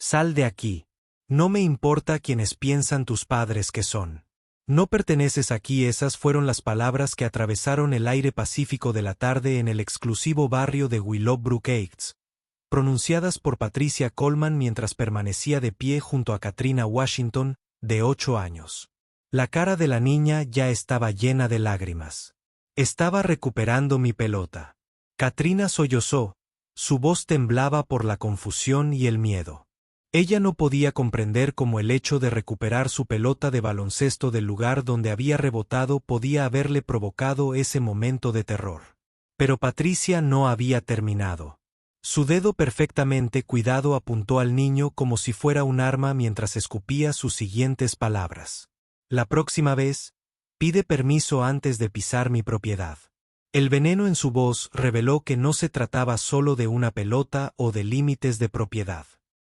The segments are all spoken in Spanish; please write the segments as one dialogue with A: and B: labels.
A: Sal de aquí. No me importa quienes piensan tus padres que son. No perteneces aquí. Esas fueron las palabras que atravesaron el aire pacífico de la tarde en el exclusivo barrio de Willowbrook Heights, pronunciadas por Patricia Coleman mientras permanecía de pie junto a Katrina Washington, de 8 años. La cara de la niña ya estaba llena de lágrimas. Estaba recuperando mi pelota. Katrina sollozó, su voz temblaba por la confusión y el miedo. Ella no podía comprender cómo el hecho de recuperar su pelota de baloncesto del lugar donde había rebotado podía haberle provocado ese momento de terror. Pero Patricia no había terminado. Su dedo perfectamente cuidado apuntó al niño como si fuera un arma mientras escupía sus siguientes palabras. La próxima vez, pide permiso antes de pisar mi propiedad. El veneno en su voz reveló que no se trataba solo de una pelota o de límites de propiedad.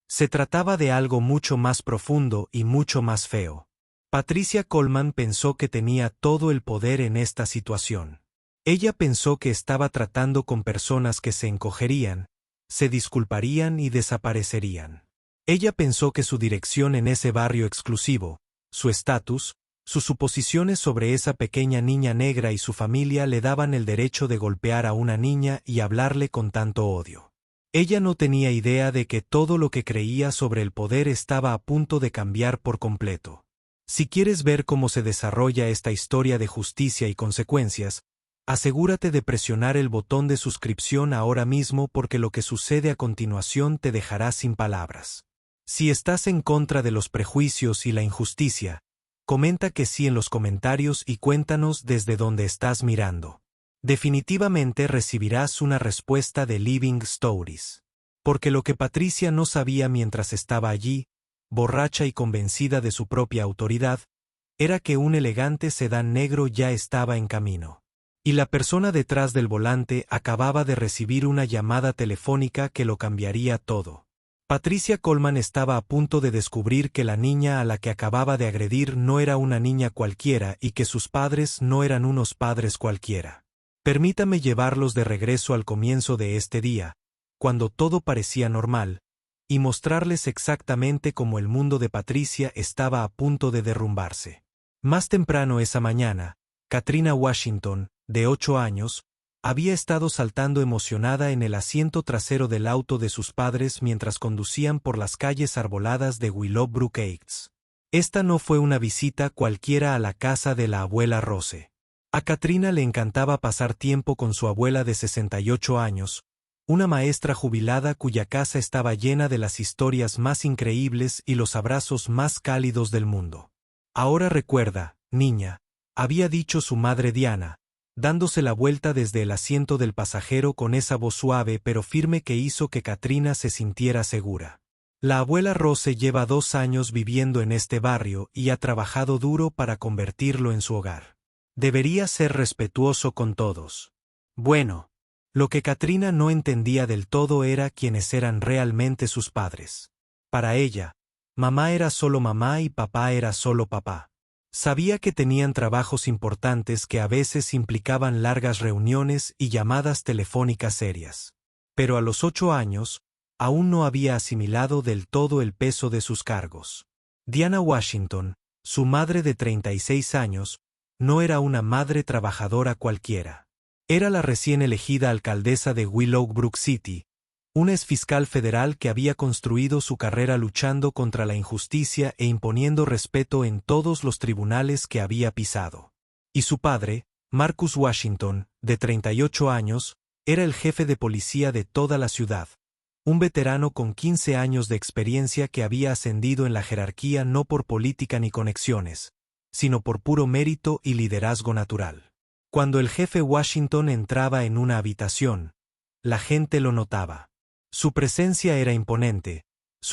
A: Se trataba de algo mucho más profundo y mucho más feo. Patricia Coleman pensó que tenía todo el poder en esta situación. Ella pensó que estaba tratando con personas que se encogerían, se disculparían y desaparecerían. Ella pensó que su dirección en ese barrio exclusivo, su estatus, sus suposiciones sobre esa pequeña niña negra y su familia le daban el derecho de golpear a una niña y hablarle con tanto odio. Ella no tenía idea de que todo lo que creía sobre el poder estaba a punto de cambiar por completo. Si quieres ver cómo se desarrolla esta historia de justicia y consecuencias, asegúrate de presionar el botón de suscripción ahora mismo porque lo que sucede a continuación te dejará sin palabras. Si estás en contra de los prejuicios y la injusticia, comenta que sí en los comentarios y cuéntanos desde dónde estás mirando. Definitivamente recibirás una respuesta de Living Stories. Porque lo que Patricia no sabía mientras estaba allí, borracha y convencida de su propia autoridad, era que un elegante sedán negro ya estaba en camino. Y la persona detrás del volante acababa de recibir una llamada telefónica que lo cambiaría todo. Patricia Coleman estaba a punto de descubrir que la niña a la que acababa de agredir no era una niña cualquiera y que sus padres no eran unos padres cualquiera. Permítame llevarlos de regreso al comienzo de este día, cuando todo parecía normal, y mostrarles exactamente cómo el mundo de Patricia estaba a punto de derrumbarse. Más temprano esa mañana, Katrina Washington, de 8 años, había estado saltando emocionada en el asiento trasero del auto de sus padres mientras conducían por las calles arboladas de Willowbrook Heights. Esta no fue una visita cualquiera a la casa de la abuela Rose. A Katrina le encantaba pasar tiempo con su abuela de 68 años, una maestra jubilada cuya casa estaba llena de las historias más increíbles y los abrazos más cálidos del mundo. Ahora recuerda, niña, había dicho su madre Diana, dándose la vuelta desde el asiento del pasajero con esa voz suave pero firme que hizo que Katrina se sintiera segura. La abuela Rose lleva 2 años viviendo en este barrio y ha trabajado duro para convertirlo en su hogar. Debería ser respetuoso con todos. Bueno, lo que Katrina no entendía del todo era quiénes eran realmente sus padres. Para ella, mamá era solo mamá y papá era solo papá. Sabía que tenían trabajos importantes que a veces implicaban largas reuniones y llamadas telefónicas serias. Pero a los 8 años, aún no había asimilado del todo el peso de sus cargos. Diana Washington, su madre de 36 años, no era una madre trabajadora cualquiera. Era la recién elegida alcaldesa de Willowbrook City, una exfiscal federal que había construido su carrera luchando contra la injusticia e imponiendo respeto en todos los tribunales que había pisado. Y su padre, Marcus Washington, de 38 años, era el jefe de policía de toda la ciudad, un veterano con 15 años de experiencia que había ascendido en la jerarquía no por política ni conexiones, sino por puro mérito y liderazgo natural. Cuando el jefe Washington entraba en una habitación, la gente lo notaba. Su presencia era imponente,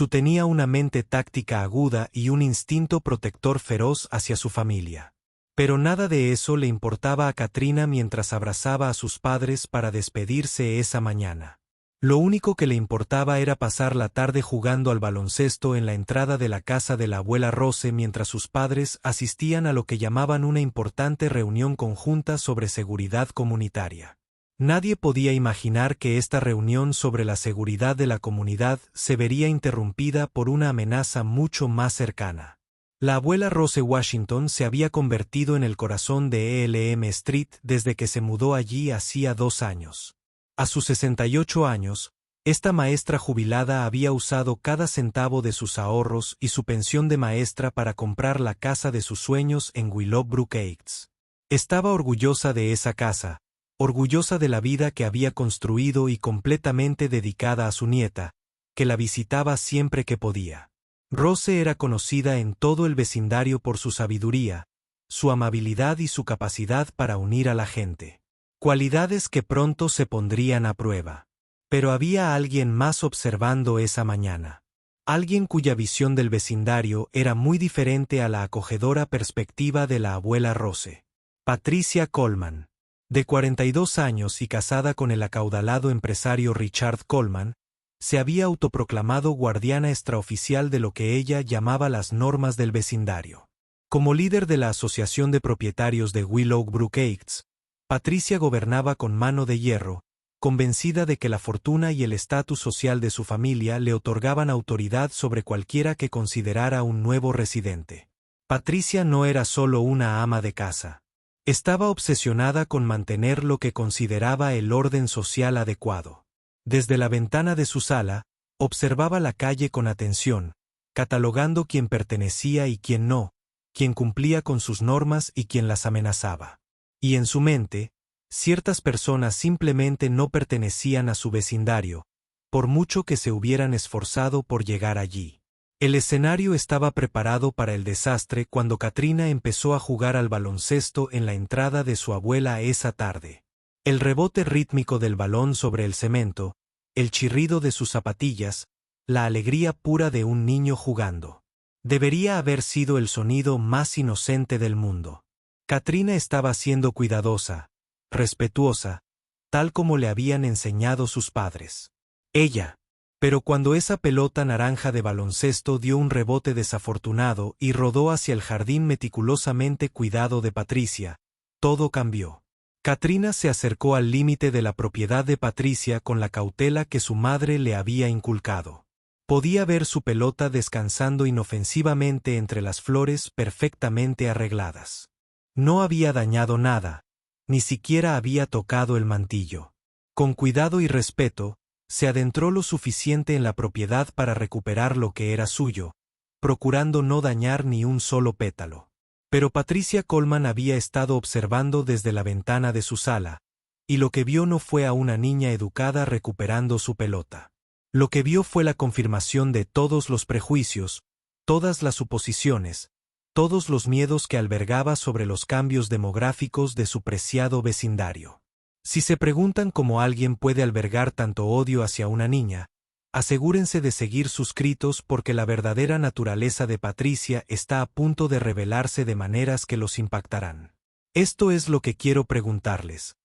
A: tenía una mente táctica aguda y un instinto protector feroz hacia su familia. Pero nada de eso le importaba a Katrina mientras abrazaba a sus padres para despedirse esa mañana. Lo único que le importaba era pasar la tarde jugando al baloncesto en la entrada de la casa de la abuela Rose mientras sus padres asistían a lo que llamaban una importante reunión conjunta sobre seguridad comunitaria. Nadie podía imaginar que esta reunión sobre la seguridad de la comunidad se vería interrumpida por una amenaza mucho más cercana. La abuela Rose Washington se había convertido en el corazón de ELM Street desde que se mudó allí hacía 2 años. A sus 68 años, esta maestra jubilada había usado cada centavo de sus ahorros y su pensión de maestra para comprar la casa de sus sueños en Willowbrook Heights. Estaba orgullosa de esa casa, orgullosa de la vida que había construido y completamente dedicada a su nieta, que la visitaba siempre que podía. Rose era conocida en todo el vecindario por su sabiduría, su amabilidad y su capacidad para unir a la gente. Cualidades que pronto se pondrían a prueba. Pero había alguien más observando esa mañana. Alguien cuya visión del vecindario era muy diferente a la acogedora perspectiva de la abuela Rose. Patricia Colman. De 42 años y casada con el acaudalado empresario Richard Colman, se había autoproclamado guardiana extraoficial de lo que ella llamaba las normas del vecindario. Como líder de la Asociación de Propietarios de Willowbrook Heights, Patricia gobernaba con mano de hierro, convencida de que la fortuna y el estatus social de su familia le otorgaban autoridad sobre cualquiera que considerara un nuevo residente. Patricia no era solo una ama de casa. Estaba obsesionada con mantener lo que consideraba el orden social adecuado. Desde la ventana de su sala, observaba la calle con atención, catalogando quién pertenecía y quién no, quién cumplía con sus normas y quién las amenazaba. Y en su mente, ciertas personas simplemente no pertenecían a su vecindario, por mucho que se hubieran esforzado por llegar allí. El escenario estaba preparado para el desastre cuando Katrina empezó a jugar al baloncesto en la entrada de su abuela esa tarde. El rebote rítmico del balón sobre el cemento, el chirrido de sus zapatillas, la alegría pura de un niño jugando. Debería haber sido el sonido más inocente del mundo. Katrina estaba siendo cuidadosa, respetuosa, tal como le habían enseñado sus padres. Pero cuando esa pelota naranja de baloncesto dio un rebote desafortunado y rodó hacia el jardín meticulosamente cuidado de Patricia, todo cambió. Katrina se acercó al límite de la propiedad de Patricia con la cautela que su madre le había inculcado. Podía ver su pelota descansando inofensivamente entre las flores perfectamente arregladas. No había dañado nada, ni siquiera había tocado el mantillo. Con cuidado y respeto, se adentró lo suficiente en la propiedad para recuperar lo que era suyo, procurando no dañar ni un solo pétalo. Pero Patricia Colman había estado observando desde la ventana de su sala, y lo que vio no fue a una niña educada recuperando su pelota. Lo que vio fue la confirmación de todos los prejuicios, todas las suposiciones, todos los miedos que albergaba sobre los cambios demográficos de su preciado vecindario. Si se preguntan cómo alguien puede albergar tanto odio hacia una niña, asegúrense de seguir suscritos porque la verdadera naturaleza de Patricia está a punto de revelarse de maneras que los impactarán. Esto es lo que quiero preguntarles.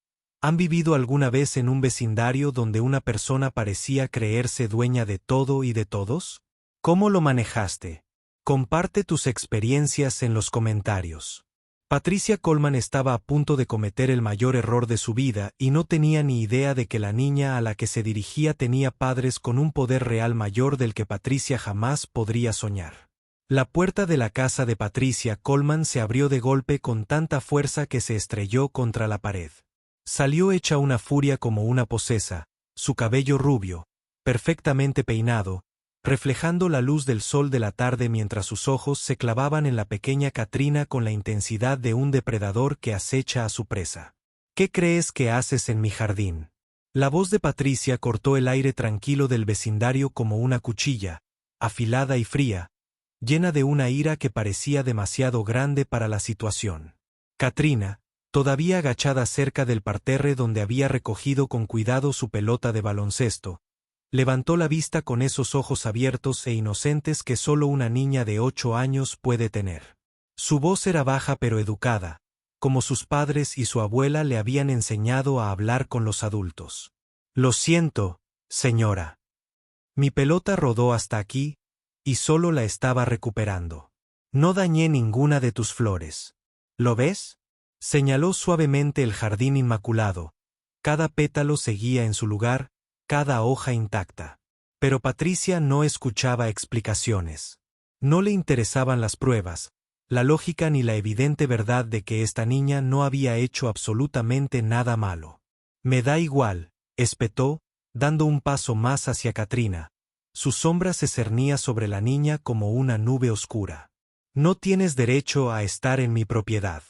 A: ¿Han vivido alguna vez en un vecindario donde una persona parecía creerse dueña de todo y de todos? ¿Cómo lo manejaste? Comparte tus experiencias en los comentarios. Patricia Colman estaba a punto de cometer el mayor error de su vida y no tenía ni idea de que la niña a la que se dirigía tenía padres con un poder real mayor del que Patricia jamás podría soñar. La puerta de la casa de Patricia Colman se abrió de golpe con tanta fuerza que se estrelló contra la pared. Salió hecha una furia como una posesa, su cabello rubio, perfectamente peinado, reflejando la luz del sol de la tarde mientras sus ojos se clavaban en la pequeña Katrina con la intensidad de un depredador que acecha a su presa. ¿Qué crees que haces en mi jardín? La voz de Patricia cortó el aire tranquilo del vecindario como una cuchilla, afilada y fría, llena de una ira que parecía demasiado grande para la situación. Katrina, todavía agachada cerca del parterre donde había recogido con cuidado su pelota de baloncesto, levantó la vista con esos ojos abiertos e inocentes que solo una niña de 8 años puede tener. Su voz era baja pero educada, como sus padres y su abuela le habían enseñado a hablar con los adultos. Lo siento, señora. Mi pelota rodó hasta aquí, y solo la estaba recuperando. No dañé ninguna de tus flores. ¿Lo ves? Señaló suavemente el jardín inmaculado, Cada pétalo seguía en su lugar, cada hoja intacta. Pero Patricia no escuchaba explicaciones. No le interesaban las pruebas, la lógica ni la evidente verdad de que esta niña no había hecho absolutamente nada malo. «Me da igual», espetó, dando un paso más hacia Katrina. Su sombra se cernía sobre la niña como una nube oscura. «No tienes derecho a estar en mi propiedad».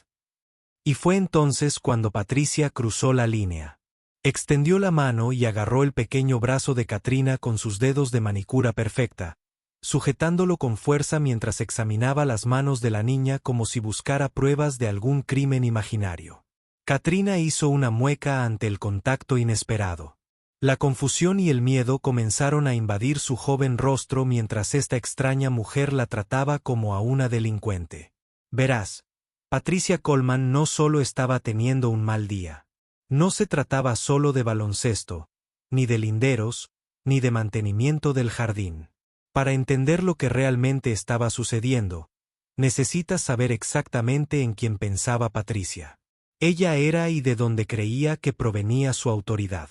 A: Y fue entonces cuando Patricia cruzó la línea. Extendió la mano y agarró el pequeño brazo de Katrina con sus dedos de manicura perfecta, sujetándolo con fuerza mientras examinaba las manos de la niña como si buscara pruebas de algún crimen imaginario. Katrina hizo una mueca ante el contacto inesperado. La confusión y el miedo comenzaron a invadir su joven rostro mientras esta extraña mujer la trataba como a una delincuente. Verás, Patricia Colman no solo estaba teniendo un mal día. No se trataba solo de baloncesto, ni de linderos, ni de mantenimiento del jardín. Para entender lo que realmente estaba sucediendo, necesitas saber exactamente en quién pensaba Patricia. Ella era y de donde creía que provenía su autoridad.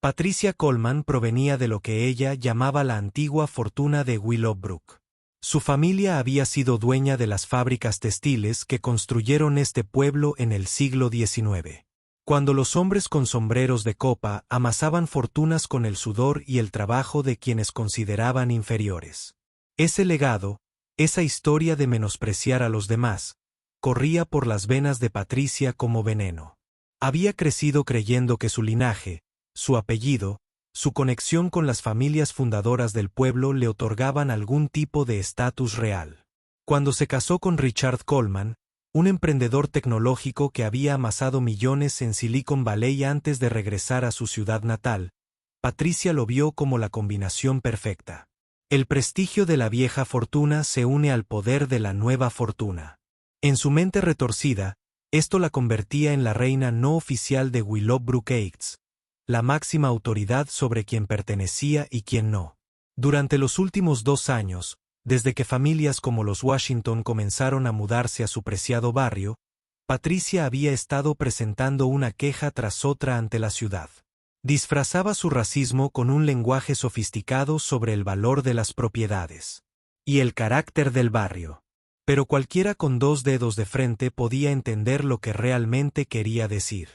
A: Patricia Colman provenía de lo que ella llamaba la antigua fortuna de Willowbrook. Su familia había sido dueña de las fábricas textiles que construyeron este pueblo en el siglo XIX. Cuando los hombres con sombreros de copa amasaban fortunas con el sudor y el trabajo de quienes consideraban inferiores. Ese legado, esa historia de menospreciar a los demás, corría por las venas de Patricia como veneno. Había crecido creyendo que su linaje, su apellido, su conexión con las familias fundadoras del pueblo le otorgaban algún tipo de estatus real. Cuando se casó con Richard Colman, un emprendedor tecnológico que había amasado millones en Silicon Valley antes de regresar a su ciudad natal, Patricia lo vio como la combinación perfecta. El prestigio de la vieja fortuna se une al poder de la nueva fortuna. En su mente retorcida, esto la convertía en la reina no oficial de Willowbrook Heights, la máxima autoridad sobre quien pertenecía y quien no. Durante los últimos 2 años, desde que familias como los Washington comenzaron a mudarse a su preciado barrio, Patricia había estado presentando una queja tras otra ante la ciudad. Disfrazaba su racismo con un lenguaje sofisticado sobre el valor de las propiedades y el carácter del barrio. Pero cualquiera con 2 dedos de frente podía entender lo que realmente quería decir.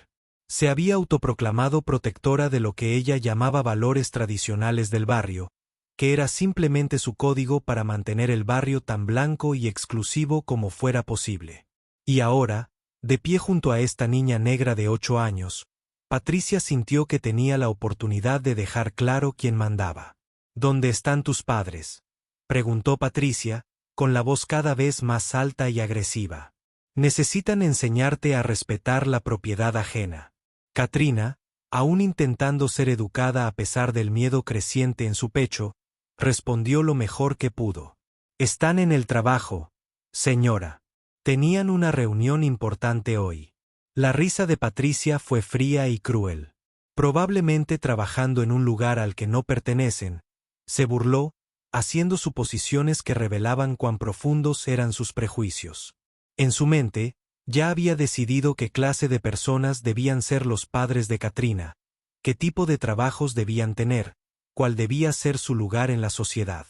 A: Se había autoproclamado protectora de lo que ella llamaba valores tradicionales del barrio, que era simplemente su código para mantener el barrio tan blanco y exclusivo como fuera posible. Y ahora, de pie junto a esta niña negra de 8 años, Patricia sintió que tenía la oportunidad de dejar claro quién mandaba. ¿Dónde están tus padres?, preguntó Patricia, con la voz cada vez más alta y agresiva. Necesitan enseñarte a respetar la propiedad ajena. Katrina, aún intentando ser educada a pesar del miedo creciente en su pecho, respondió lo mejor que pudo. Están en el trabajo, señora. Tenían una reunión importante hoy. La risa de Patricia fue fría y cruel. Probablemente trabajando en un lugar al que no pertenecen, se burló, haciendo suposiciones que revelaban cuán profundos eran sus prejuicios. En su mente, ya había decidido qué clase de personas debían ser los padres de Katrina, qué tipo de trabajos debían tener, cuál debía ser su lugar en la sociedad.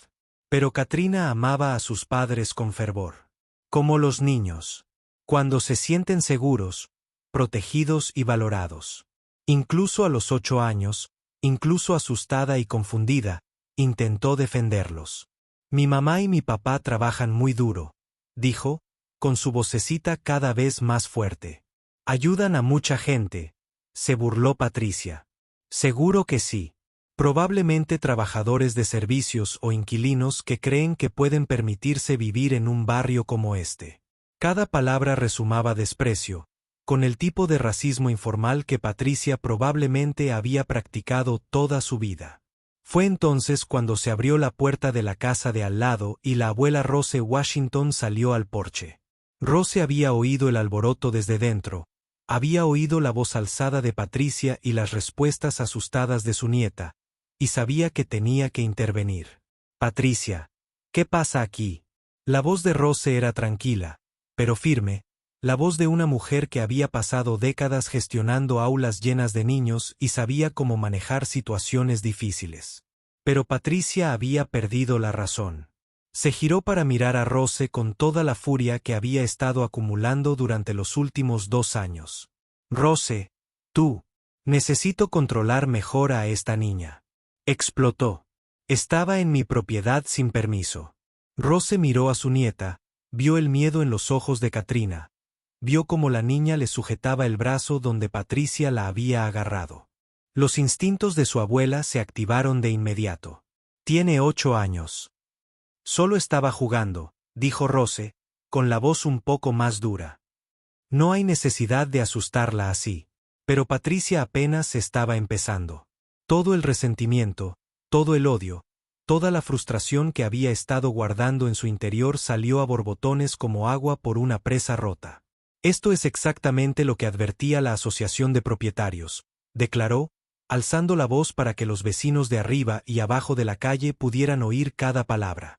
A: Pero Katrina amaba a sus padres con fervor. Como los niños, cuando se sienten seguros, protegidos y valorados. Incluso a los 8 años, incluso asustada y confundida, intentó defenderlos. Mi mamá y mi papá trabajan muy duro, dijo, con su vocecita cada vez más fuerte. Ayudan a mucha gente, se burló Patricia. Seguro que sí. Probablemente trabajadores de servicios o inquilinos que creen que pueden permitirse vivir en un barrio como este. Cada palabra resumaba desprecio, con el tipo de racismo informal que Patricia probablemente había practicado toda su vida. Fue entonces cuando se abrió la puerta de la casa de al lado y la abuela Rose Washington salió al porche. Rose había oído el alboroto desde dentro, había oído la voz alzada de Patricia y las respuestas asustadas de su nieta, y sabía que tenía que intervenir. Patricia, ¿qué pasa aquí? La voz de Rose era tranquila, pero firme, La voz de una mujer que había pasado décadas gestionando aulas llenas de niños y sabía cómo manejar situaciones difíciles. Pero Patricia había perdido la razón. Se giró para mirar a Rose con toda la furia que había estado acumulando durante los últimos 2 años. Rose, tú. Necesito controlar mejor a esta niña. Explotó. Estaba en mi propiedad sin permiso. Rose miró a su nieta, vio el miedo en los ojos de Katrina. Vio cómo la niña le sujetaba el brazo donde Patricia la había agarrado. Los instintos de su abuela se activaron de inmediato. Tiene 8 años. Solo estaba jugando, dijo Rose, con la voz un poco más dura. No hay necesidad de asustarla así. Pero Patricia apenas estaba empezando. Todo el resentimiento, todo el odio, toda la frustración que había estado guardando en su interior salió a borbotones como agua por una presa rota. Esto es exactamente lo que advertía la Asociación de Propietarios, declaró, alzando la voz para que los vecinos de arriba y abajo de la calle pudieran oír cada palabra.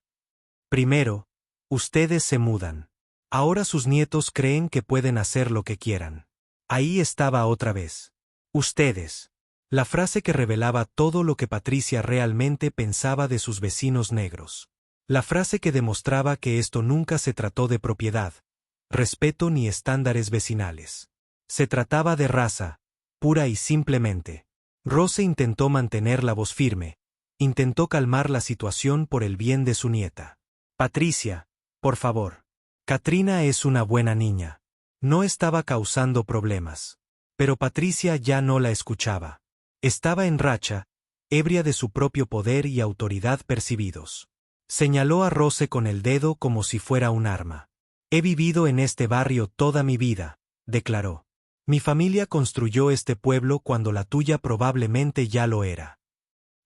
A: Primero, ustedes se mudan. Ahora sus nietos creen que pueden hacer lo que quieran. Ahí estaba otra vez. Ustedes. La frase que revelaba todo lo que Patricia realmente pensaba de sus vecinos negros. La frase que demostraba que esto nunca se trató de propiedad, respeto ni estándares vecinales. Se trataba de raza, pura y simplemente. Rose intentó mantener la voz firme, intentó calmar la situación por el bien de su nieta. Patricia, por favor. Katrina es una buena niña. No estaba causando problemas. Pero Patricia ya no la escuchaba. Estaba en racha, ebria de su propio poder y autoridad percibidos. Señaló a Rose con el dedo como si fuera un arma. He vivido en este barrio toda mi vida, declaró. Mi familia construyó este pueblo cuando la tuya probablemente ya lo era.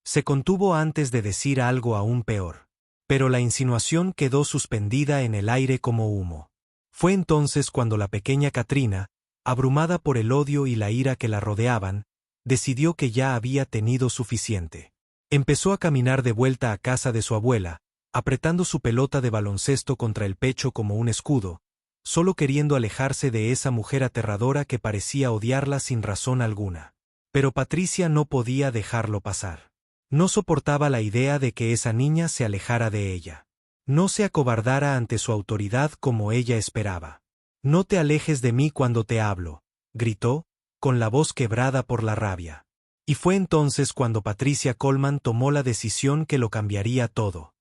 A: Se contuvo antes de decir algo aún peor. Pero la insinuación quedó suspendida en el aire como humo. Fue entonces cuando la pequeña Katrina, abrumada por el odio y la ira que la rodeaban, decidió que ya había tenido suficiente. Empezó a caminar de vuelta a casa de su abuela, apretando su pelota de baloncesto contra el pecho como un escudo, solo queriendo alejarse de esa mujer aterradora que parecía odiarla sin razón alguna. Pero Patricia no podía dejarlo pasar. No soportaba la idea de que esa niña se alejara de ella. No se acobardara ante su autoridad como ella esperaba. No te alejes de mí cuando te hablo, gritó, con la voz quebrada por la rabia. Y fue entonces cuando Patricia Colman tomó la decisión que lo cambiaría todo.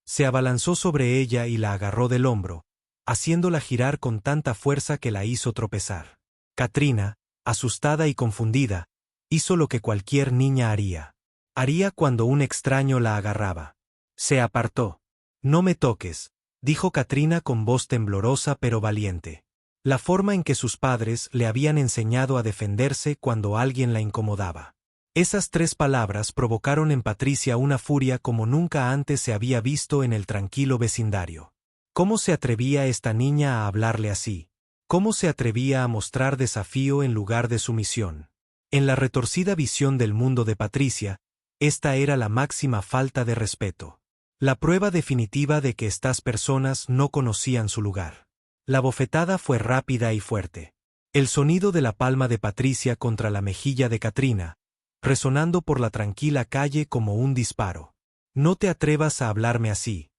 A: Se abalanzó sobre ella y la agarró del hombro, haciéndola girar con tanta fuerza que la hizo tropezar. Katrina, asustada y confundida, hizo lo que cualquier niña haría. Haría cuando un extraño la agarraba. Se apartó. No me toques, dijo Katrina con voz temblorosa pero valiente. La forma en que sus padres le habían enseñado a defenderse cuando alguien la incomodaba. Esas 3 palabras provocaron en Patricia una furia como nunca antes se había visto en el tranquilo vecindario. ¿Cómo se atrevía esta niña a hablarle así? ¿Cómo se atrevía a mostrar desafío en lugar de sumisión? En la retorcida visión del mundo de Patricia, esta era la máxima falta de respeto. La prueba definitiva de que estas personas no conocían su lugar. La bofetada fue rápida y fuerte. El sonido de la palma de Patricia contra la mejilla de Katrina, resonando por la tranquila calle como un disparo. No te atrevas a hablarme así,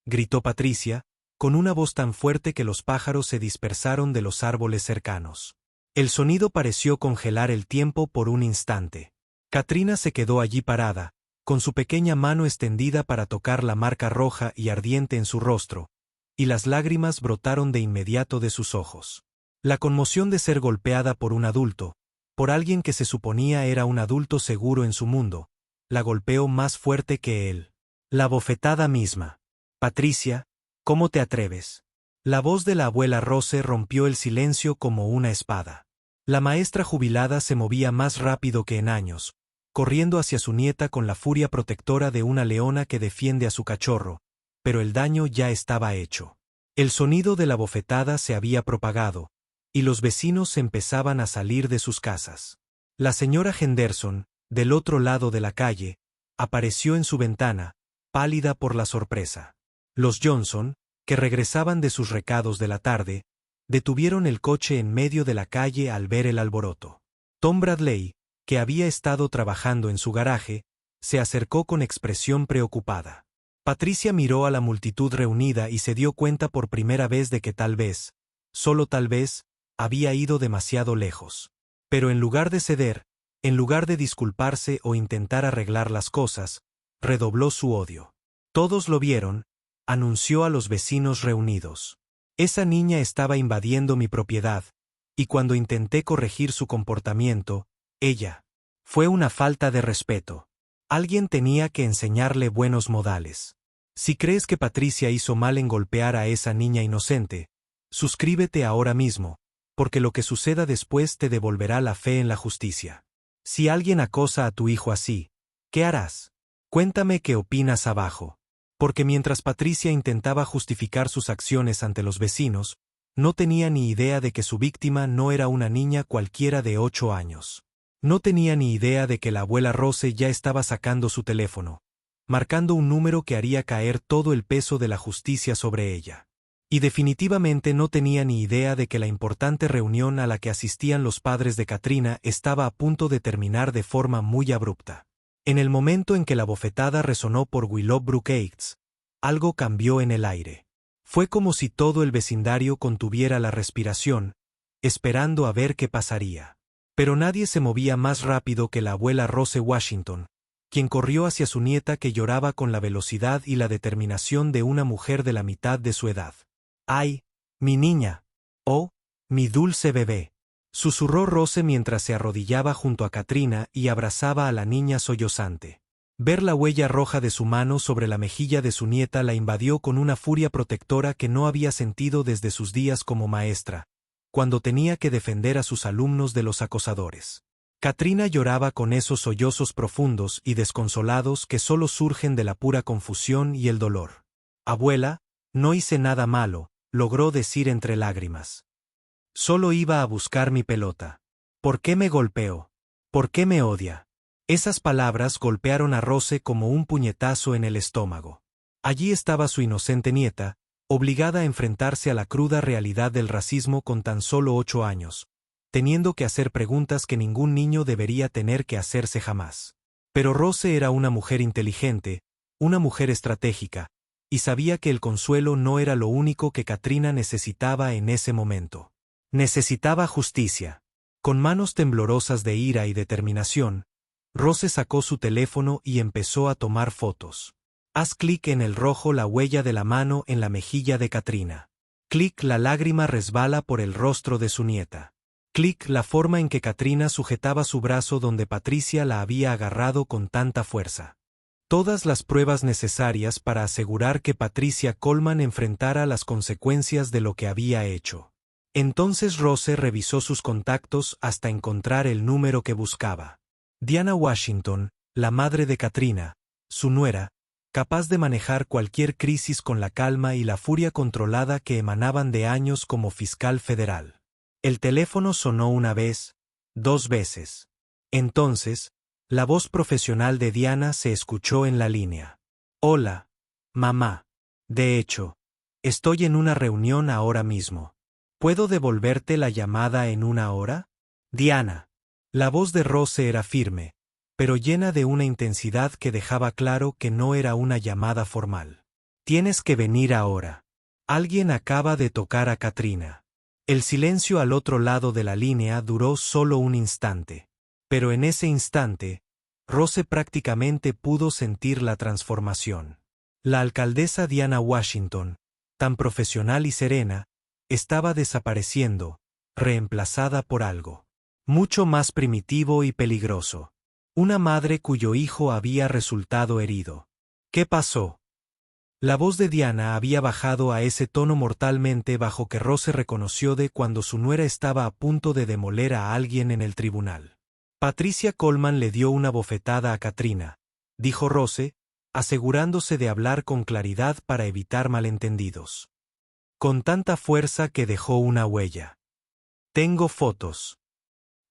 A: gritó Patricia, con una voz tan fuerte que los pájaros se dispersaron de los árboles cercanos. El sonido pareció congelar el tiempo por un instante. Katrina se quedó allí parada, con su pequeña mano extendida para tocar la marca roja y ardiente en su rostro, y las lágrimas brotaron de inmediato de sus ojos. La conmoción de ser golpeada por un adulto, por alguien que se suponía era un adulto seguro en su mundo, la golpeó más fuerte que él. La bofetada misma. Patricia, ¿cómo te atreves? La voz de la abuela Rose rompió el silencio como una espada. La maestra jubilada se movía más rápido que en años, corriendo hacia su nieta con la furia protectora de una leona que defiende a su cachorro, pero el daño ya estaba hecho. El sonido de la bofetada se había propagado, y los vecinos empezaban a salir de sus casas. La señora Henderson, del otro lado de la calle, apareció en su ventana, pálida por la sorpresa. Los Johnson, que regresaban de sus recados de la tarde, Detuvieron el coche en medio de la calle al ver el alboroto. Tom Bradley, que había estado trabajando en su garaje, se acercó con expresión preocupada. Patricia miró a la multitud reunida y se dio cuenta por primera vez de que tal vez, solo tal vez, había ido demasiado lejos. Pero en lugar de ceder, en lugar de disculparse o intentar arreglar las cosas, redobló su odio. Todos lo vieron, anunció a los vecinos reunidos. Esa niña estaba invadiendo mi propiedad, y cuando intenté corregir su comportamiento, ella. Fue una falta de respeto. Alguien tenía que enseñarle buenos modales. Si crees que Patricia hizo mal en golpear a esa niña inocente, suscríbete ahora mismo, porque lo que suceda después te devolverá la fe en la justicia. Si alguien acosa a tu hijo así, ¿qué harás? Cuéntame qué opinas abajo. Porque mientras Patricia intentaba justificar sus acciones ante los vecinos, no tenía ni idea de que su víctima no era una niña cualquiera de 8 años. No tenía ni idea de que la abuela Rose ya estaba sacando su teléfono, marcando un número que haría caer todo el peso de la justicia sobre ella. Y definitivamente no tenía ni idea de que la importante reunión a la que asistían los padres de Katrina estaba a punto de terminar de forma muy abrupta. En el momento en que la bofetada resonó por Willowbrook Heights, algo cambió en el aire. Fue como si todo el vecindario contuviera la respiración, esperando a ver qué pasaría. Pero nadie se movía más rápido que la abuela Rose Washington, quien corrió hacia su nieta que lloraba con la velocidad y la determinación de una mujer de la mitad de su edad. ¡Ay, mi niña! ¡Oh, mi dulce bebé! Susurró Rose mientras se arrodillaba junto a Katrina y abrazaba a la niña sollozante. Ver la huella roja de su mano sobre la mejilla de su nieta la invadió con una furia protectora que no había sentido desde sus días como maestra, cuando tenía que defender a sus alumnos de los acosadores. Katrina lloraba con esos sollozos profundos y desconsolados que solo surgen de la pura confusión y el dolor. Abuela, no hice nada malo, logró decir entre lágrimas. Solo iba a buscar mi pelota. ¿Por qué me golpeó? ¿Por qué me odia? Esas palabras golpearon a Rose como un puñetazo en el estómago. Allí estaba su inocente nieta, obligada a enfrentarse a la cruda realidad del racismo con tan solo 8 años, teniendo que hacer preguntas que ningún niño debería tener que hacerse jamás. Pero Rose era una mujer inteligente, una mujer estratégica, y sabía que el consuelo no era lo único que Katrina necesitaba en ese momento. Necesitaba justicia. Con manos temblorosas de ira y determinación, Rose sacó su teléfono y empezó a tomar fotos. Haz clic en el rojo la huella de la mano en la mejilla de Katrina. Clic la lágrima resbala por el rostro de su nieta. Clic la forma en que Katrina sujetaba su brazo donde Patricia la había agarrado con tanta fuerza. Todas las pruebas necesarias para asegurar que Patricia Coleman enfrentara las consecuencias de lo que había hecho. Entonces Rose revisó sus contactos hasta encontrar el número que buscaba. Diana Washington, la madre de Katrina, su nuera, capaz de manejar cualquier crisis con la calma y la furia controlada que emanaban de años como fiscal federal. El teléfono sonó una vez, 2 veces. Entonces, la voz profesional de Diana se escuchó en la línea. Hola, mamá. De hecho, estoy en una reunión ahora mismo. ¿Puedo devolverte la llamada en 1 hora? Diana. La voz de Rose era firme, pero llena de una intensidad que dejaba claro que no era una llamada formal. Tienes que venir ahora. Alguien acaba de tocar a Katrina. El silencio al otro lado de la línea duró solo un instante. Pero en ese instante, Rose prácticamente pudo sentir la transformación. La alcaldesa Diana Washington, tan profesional y serena, estaba desapareciendo, reemplazada por algo mucho más primitivo y peligroso. Una madre cuyo hijo había resultado herido. ¿Qué pasó? La voz de Diana había bajado a ese tono mortalmente bajo que Rose reconoció de cuando su nuera estaba a punto de demoler a alguien en el tribunal. Patricia Coleman le dio una bofetada a Katrina, dijo Rose, asegurándose de hablar con claridad para evitar malentendidos. Con tanta fuerza que dejó una huella. Tengo fotos.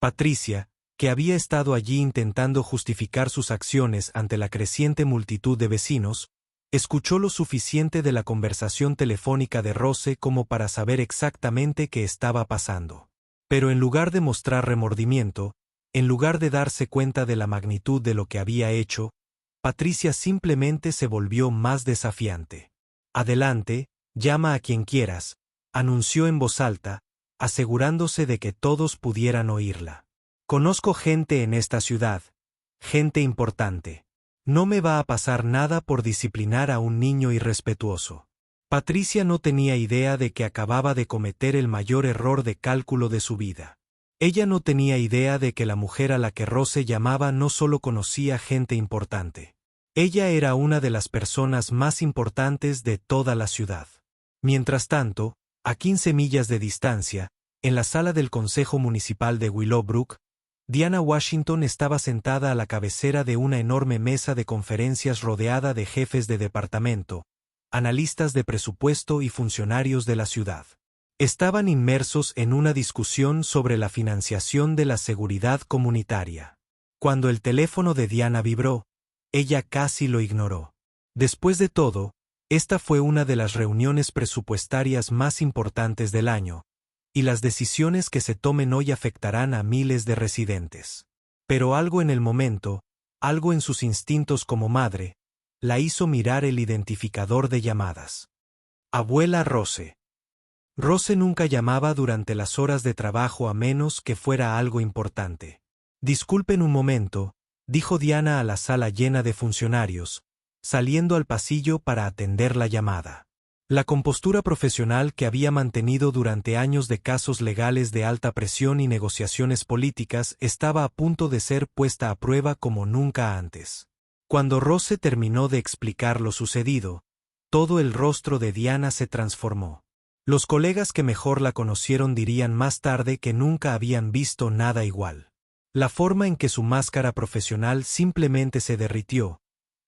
A: Patricia, que había estado allí intentando justificar sus acciones ante la creciente multitud de vecinos, Escuchó lo suficiente de la conversación telefónica de Rose como para saber exactamente qué estaba pasando. Pero en lugar de mostrar remordimiento, en lugar de darse cuenta de la magnitud de lo que había hecho, Patricia simplemente se volvió más desafiante. Adelante, llama a quien quieras, anunció en voz alta, asegurándose de que todos pudieran oírla. Conozco gente en esta ciudad, gente importante. No me va a pasar nada por disciplinar a un niño irrespetuoso. Patricia no tenía idea de que acababa de cometer el mayor error de cálculo de su vida. Ella no tenía idea de que la mujer a la que Rose llamaba no solo conocía gente importante. Ella era una de las personas más importantes de toda la ciudad. Mientras tanto, a 15 millas de distancia, en la sala del Consejo Municipal de Willowbrook, Diana Washington estaba sentada a la cabecera de una enorme mesa de conferencias rodeada de jefes de departamento, analistas de presupuesto y funcionarios de la ciudad. Estaban inmersos en una discusión sobre la financiación de la seguridad comunitaria. Cuando el teléfono de Diana vibró, ella casi lo ignoró. Después de todo, esta fue una de las reuniones presupuestarias más importantes del año, y las decisiones que se tomen hoy afectarán a miles de residentes. Pero algo en el momento, algo en sus instintos como madre, la hizo mirar el identificador de llamadas. Abuela Rose. Rose nunca llamaba durante las horas de trabajo a menos que fuera algo importante. Disculpen un momento, dijo Diana a la sala llena de funcionarios, saliendo al pasillo para atender la llamada. La compostura profesional que había mantenido durante años de casos legales de alta presión y negociaciones políticas estaba a punto de ser puesta a prueba como nunca antes. Cuando Rose terminó de explicar lo sucedido, todo el rostro de Diana se transformó. Los colegas que mejor la conocieron dirían más tarde que nunca habían visto nada igual. La forma en que su máscara profesional simplemente se derritió,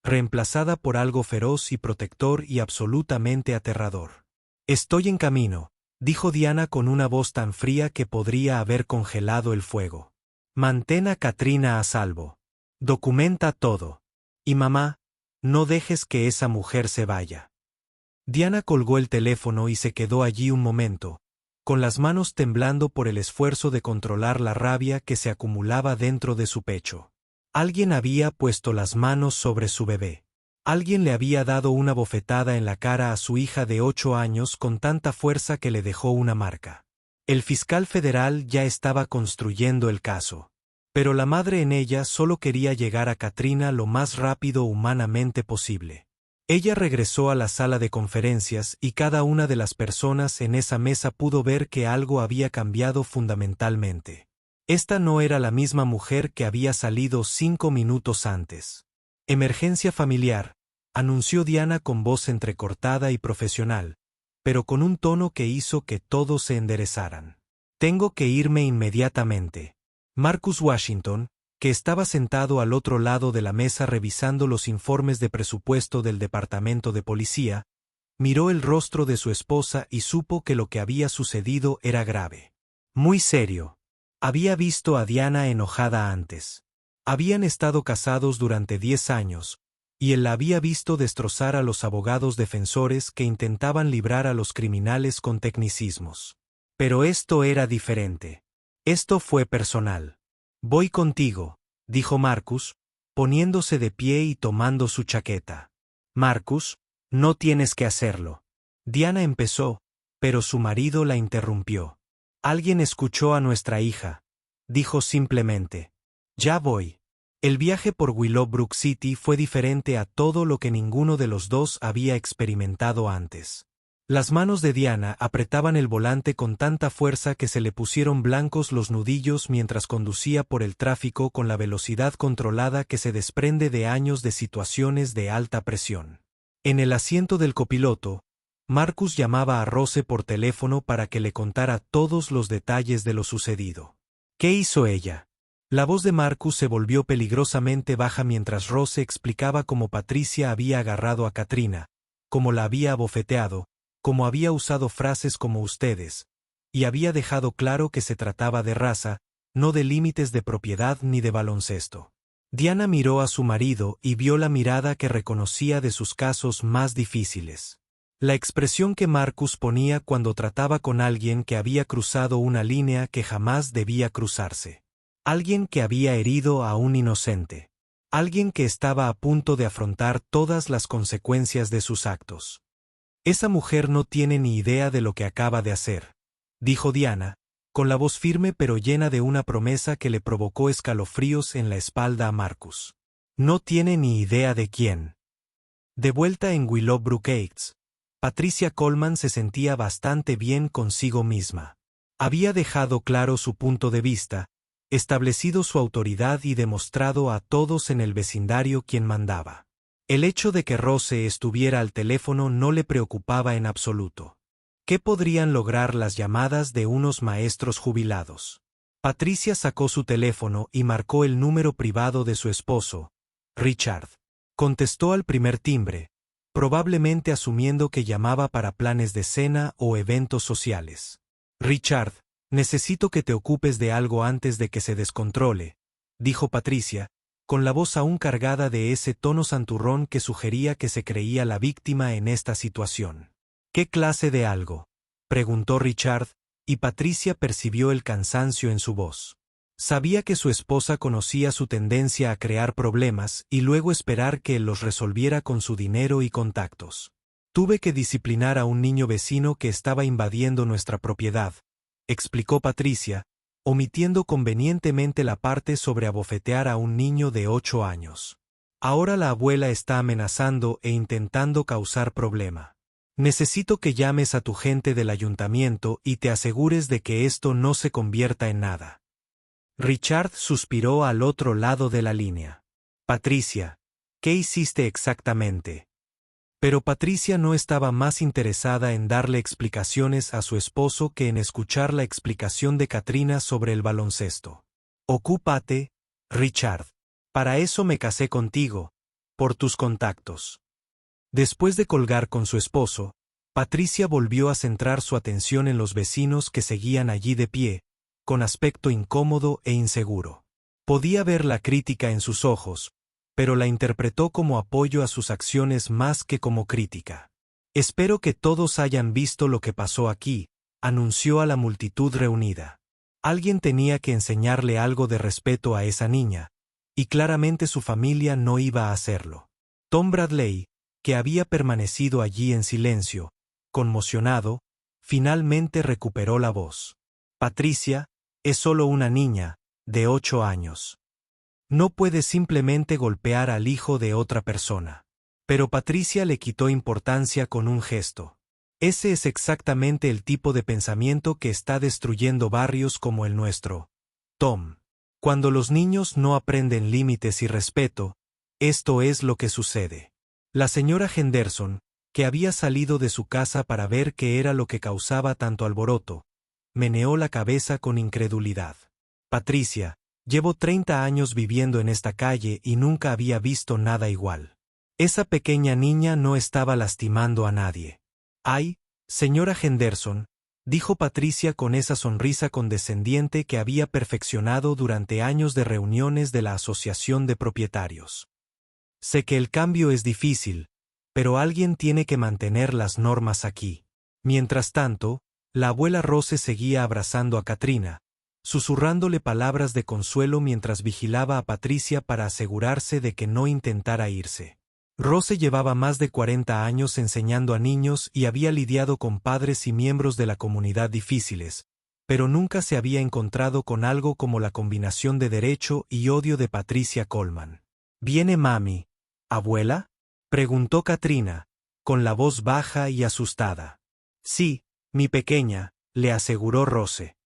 A: reemplazada por algo feroz y protector y absolutamente aterrador. Estoy en camino, dijo Diana con una voz tan fría que podría haber congelado el fuego. Mantén a Katrina a salvo. Documenta todo. Y mamá, no dejes que esa mujer se vaya. Diana colgó el teléfono y se quedó allí un momento, con las manos temblando por el esfuerzo de controlar la rabia que se acumulaba dentro de su pecho. Alguien había puesto las manos sobre su bebé. Alguien le había dado una bofetada en la cara a su hija de 8 años con tanta fuerza que le dejó una marca. El fiscal federal ya estaba construyendo el caso. Pero la madre en ella solo quería llegar a Katrina lo más rápido humanamente posible. Ella regresó a la sala de conferencias y cada una de las personas en esa mesa pudo ver que algo había cambiado fundamentalmente. Esta no era la misma mujer que había salido 5 minutos antes. Emergencia familiar, anunció Diana con voz entrecortada y profesional, pero con un tono que hizo que todos se enderezaran. Tengo que irme inmediatamente. Marcus Washington, que estaba sentado al otro lado de la mesa revisando los informes de presupuesto del departamento de policía, miró el rostro de su esposa y supo que lo que había sucedido era grave. Muy serio. Había visto a Diana enojada antes. Habían estado casados durante 10 años, y él la había visto destrozar a los abogados defensores que intentaban librar a los criminales con tecnicismos. Pero esto era diferente. Esto fue personal. Voy contigo, dijo Marcus, poniéndose de pie y tomando su chaqueta. Marcus, no tienes que hacerlo. Diana empezó, pero su marido la interrumpió. Alguien escuchó a nuestra hija, dijo simplemente. Ya voy. El viaje por Willowbrook City fue diferente a todo lo que ninguno de los dos había experimentado antes. Las manos de Diana apretaban el volante con tanta fuerza que se le pusieron blancos los nudillos mientras conducía por el tráfico con la velocidad controlada que se desprende de años de situaciones de alta presión. En el asiento del copiloto, Marcus llamaba a Rose por teléfono para que le contara todos los detalles de lo sucedido. ¿Qué hizo ella? La voz de Marcus se volvió peligrosamente baja mientras Rose explicaba cómo Patricia había agarrado a Katrina, cómo la había abofeteado, cómo había usado frases como ustedes, y había dejado claro que se trataba de raza, no de límites de propiedad ni de baloncesto. Diana miró a su marido y vio la mirada que reconocía de sus casos más difíciles. La expresión que Marcus ponía cuando trataba con alguien que había cruzado una línea que jamás debía cruzarse. Alguien que había herido a un inocente. Alguien que estaba a punto de afrontar todas las consecuencias de sus actos. Esa mujer no tiene ni idea de lo que acaba de hacer, dijo Diana, con la voz firme pero llena de una promesa que le provocó escalofríos en la espalda a Marcus. No tiene ni idea de quién. De vuelta en Willowbrook Heights, Patricia Colman se sentía bastante bien consigo misma. Había dejado claro su punto de vista, establecido su autoridad y demostrado a todos en el vecindario quién mandaba. El hecho de que Rose estuviera al teléfono no le preocupaba en absoluto. ¿Qué podrían lograr las llamadas de unos maestros jubilados? Patricia sacó su teléfono y marcó el número privado de su esposo, Richard. Contestó al primer timbre, probablemente asumiendo que llamaba para planes de cena o eventos sociales. Richard, necesito que te ocupes de algo antes de que se descontrole, dijo Patricia, con la voz aún cargada de ese tono santurrón que sugería que se creía la víctima en esta situación. ¿Qué clase de algo?, preguntó Richard, y Patricia percibió el cansancio en su voz. Sabía que su esposa conocía su tendencia a crear problemas y luego esperar que él los resolviera con su dinero y contactos. Tuve que disciplinar a un niño vecino que estaba invadiendo nuestra propiedad, explicó Patricia, omitiendo convenientemente la parte sobre abofetear a un niño de 8 años. Ahora la abuela está amenazando e intentando causar problema. Necesito que llames a tu gente del ayuntamiento y te asegures de que esto no se convierta en nada. Richard suspiró al otro lado de la línea. Patricia, ¿qué hiciste exactamente? Pero Patricia no estaba más interesada en darle explicaciones a su esposo que en escuchar la explicación de Katrina sobre el baloncesto. Ocúpate, Richard. Para eso me casé contigo, por tus contactos. Después de colgar con su esposo, Patricia volvió a centrar su atención en los vecinos que seguían allí de pie, con aspecto incómodo e inseguro. Podía ver la crítica en sus ojos, pero la interpretó como apoyo a sus acciones más que como crítica. Espero que todos hayan visto lo que pasó aquí, anunció a la multitud reunida. Alguien tenía que enseñarle algo de respeto a esa niña, y claramente su familia no iba a hacerlo. Tom Bradley, que había permanecido allí en silencio, conmocionado, finalmente recuperó la voz. Patricia, es solo una niña, de 8 años. No puede simplemente golpear al hijo de otra persona. Pero Patricia le quitó importancia con un gesto. Ese es exactamente el tipo de pensamiento que está destruyendo barrios como el nuestro. Tom. Cuando los niños no aprenden límites y respeto, esto es lo que sucede. La señora Henderson, que había salido de su casa para ver qué era lo que causaba tanto alboroto, meneó la cabeza con incredulidad. Patricia, llevo 30 años viviendo en esta calle y nunca había visto nada igual. Esa pequeña niña no estaba lastimando a nadie. Ay, señora Henderson, dijo Patricia con esa sonrisa condescendiente que había perfeccionado durante años de reuniones de la Asociación de Propietarios. Sé que el cambio es difícil, pero alguien tiene que mantener las normas aquí. Mientras tanto, la abuela Rose seguía abrazando a Katrina, susurrándole palabras de consuelo mientras vigilaba a Patricia para asegurarse de que no intentara irse. Rose llevaba más de 40 años enseñando a niños y había lidiado con padres y miembros de la comunidad difíciles, pero nunca se había encontrado con algo como la combinación de derecho y odio de Patricia Colman. ¿Viene mami, abuela?, preguntó Katrina, con la voz baja y asustada. Sí, mi pequeña, le aseguró Rose.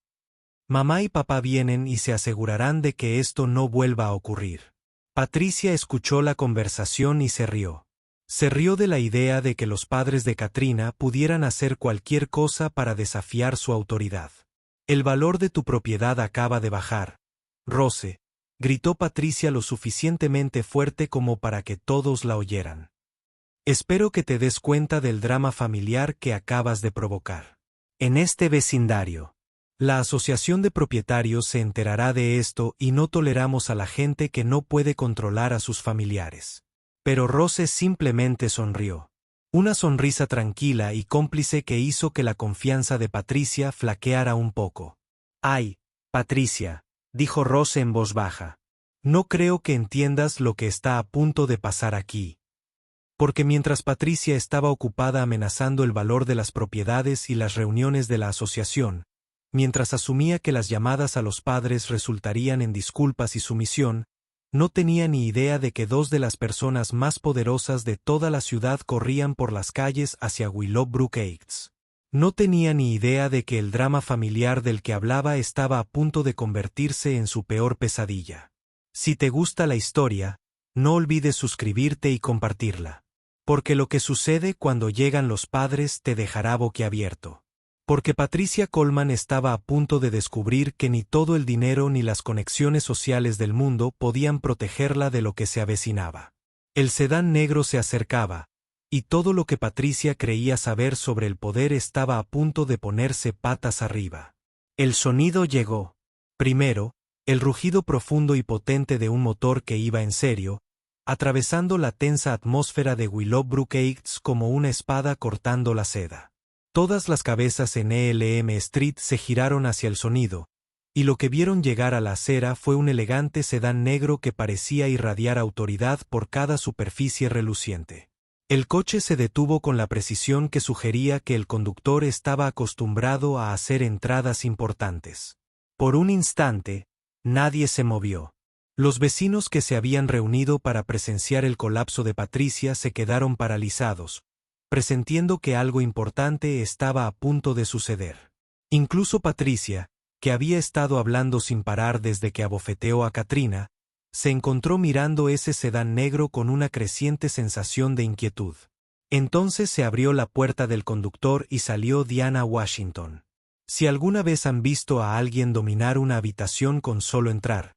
A: Mamá y papá vienen y se asegurarán de que esto no vuelva a ocurrir. Patricia escuchó la conversación y se rió. Se rió de la idea de que los padres de Katrina pudieran hacer cualquier cosa para desafiar su autoridad. El valor de tu propiedad acaba de bajar, Rose, gritó Patricia lo suficientemente fuerte como para que todos la oyeran. Espero que te des cuenta del drama familiar que acabas de provocar. En este vecindario. La asociación de propietarios se enterará de esto y no toleramos a la gente que no puede controlar a sus familiares. Pero Rose simplemente sonrió. Una sonrisa tranquila y cómplice que hizo que la confianza de Patricia flaqueara un poco. «Ay, Patricia», dijo Rose en voz baja. «No creo que entiendas lo que está a punto de pasar aquí». Porque mientras Patricia estaba ocupada amenazando el valor de las propiedades y las reuniones de la asociación, mientras asumía que las llamadas a los padres resultarían en disculpas y sumisión, no tenía ni idea de que dos de las personas más poderosas de toda la ciudad corrían por las calles hacia Willowbrook Heights. No tenía ni idea de que el drama familiar del que hablaba estaba a punto de convertirse en su peor pesadilla. Si te gusta la historia, no olvides suscribirte y compartirla. Porque lo que sucede cuando llegan los padres te dejará boquiabierto. Porque Patricia Colman estaba a punto de descubrir que ni todo el dinero ni las conexiones sociales del mundo podían protegerla de lo que se avecinaba. El sedán negro se acercaba, y todo lo que Patricia creía saber sobre el poder estaba a punto de ponerse patas arriba. El sonido llegó. Primero, el rugido profundo y potente de un motor que iba en serio, atravesando la tensa atmósfera de Willowbrook Heights como una espada cortando la seda. Todas las cabezas en Elm Street se giraron hacia el sonido, y lo que vieron llegar a la acera fue un elegante sedán negro que parecía irradiar autoridad por cada superficie reluciente. El coche se detuvo con la precisión que sugería que el conductor estaba acostumbrado a hacer entradas importantes. Por un instante, nadie se movió. Los vecinos que se habían reunido para presenciar el colapso de Patricia se quedaron paralizados, presintiendo que algo importante estaba a punto de suceder. Incluso Patricia, que había estado hablando sin parar desde que abofeteó a Katrina, se encontró mirando ese sedán negro con una creciente sensación de inquietud. Entonces se abrió la puerta del conductor y salió Diana Washington. Si alguna vez han visto a alguien dominar una habitación con solo entrar,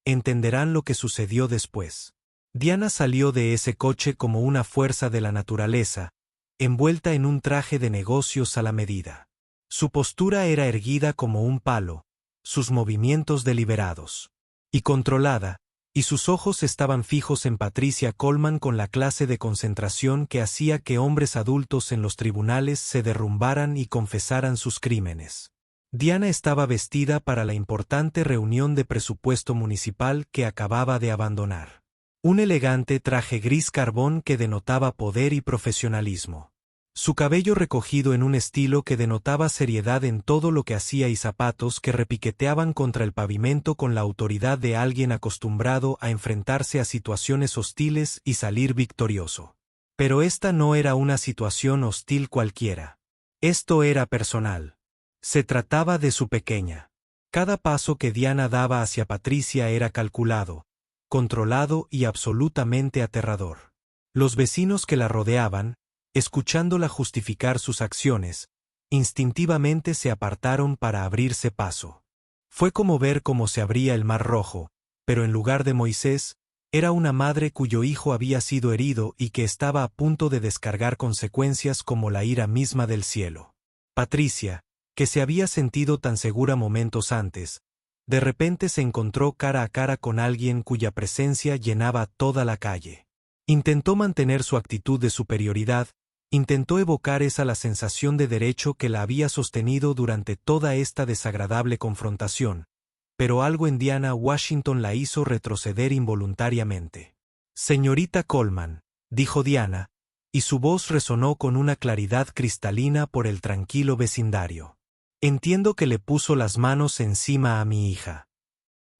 A: entenderán lo que sucedió después. Diana salió de ese coche como una fuerza de la naturaleza, envuelta en un traje de negocios a la medida. Su postura era erguida como un palo, sus movimientos deliberados y controlada, y sus ojos estaban fijos en Patricia Colman con la clase de concentración que hacía que hombres adultos en los tribunales se derrumbaran y confesaran sus crímenes. Diana estaba vestida para la importante reunión de presupuesto municipal que acababa de abandonar. Un elegante traje gris carbón que denotaba poder y profesionalismo. Su cabello recogido en un estilo que denotaba seriedad en todo lo que hacía y zapatos que repiqueteaban contra el pavimento con la autoridad de alguien acostumbrado a enfrentarse a situaciones hostiles y salir victorioso. Pero esta no era una situación hostil cualquiera. Esto era personal. Se trataba de su pequeña. Cada paso que Diana daba hacia Patricia era calculado, controlado y absolutamente aterrador. Los vecinos que la rodeaban, escuchándola justificar sus acciones, instintivamente se apartaron para abrirse paso. Fue como ver cómo se abría el Mar Rojo, pero en lugar de Moisés, era una madre cuyo hijo había sido herido y que estaba a punto de descargar consecuencias como la ira misma del cielo. Patricia, que se había sentido tan segura momentos antes, de repente se encontró cara a cara con alguien cuya presencia llenaba toda la calle. Intentó mantener su actitud de superioridad, intentó evocar la sensación de derecho que la había sostenido durante toda esta desagradable confrontación, pero algo en Diana Washington la hizo retroceder involuntariamente. «Señorita Colman», dijo Diana, y su voz resonó con una claridad cristalina por el tranquilo vecindario. «Entiendo que le puso las manos encima a mi hija».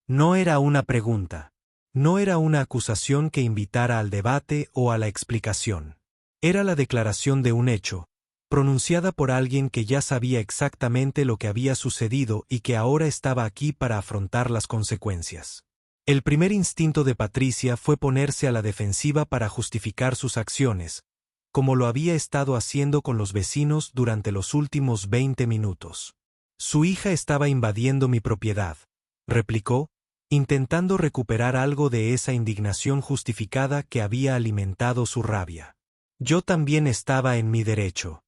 A: No era una pregunta. No era una acusación que invitara al debate o a la explicación. Era la declaración de un hecho, pronunciada por alguien que ya sabía exactamente lo que había sucedido y que ahora estaba aquí para afrontar las consecuencias. El primer instinto de Patricia fue ponerse a la defensiva para justificar sus acciones, como lo había estado haciendo con los vecinos durante los últimos 20 minutos. «Su hija estaba invadiendo mi propiedad», replicó, intentando recuperar algo de esa indignación justificada que había alimentado su rabia. «Yo también estaba en mi derecho».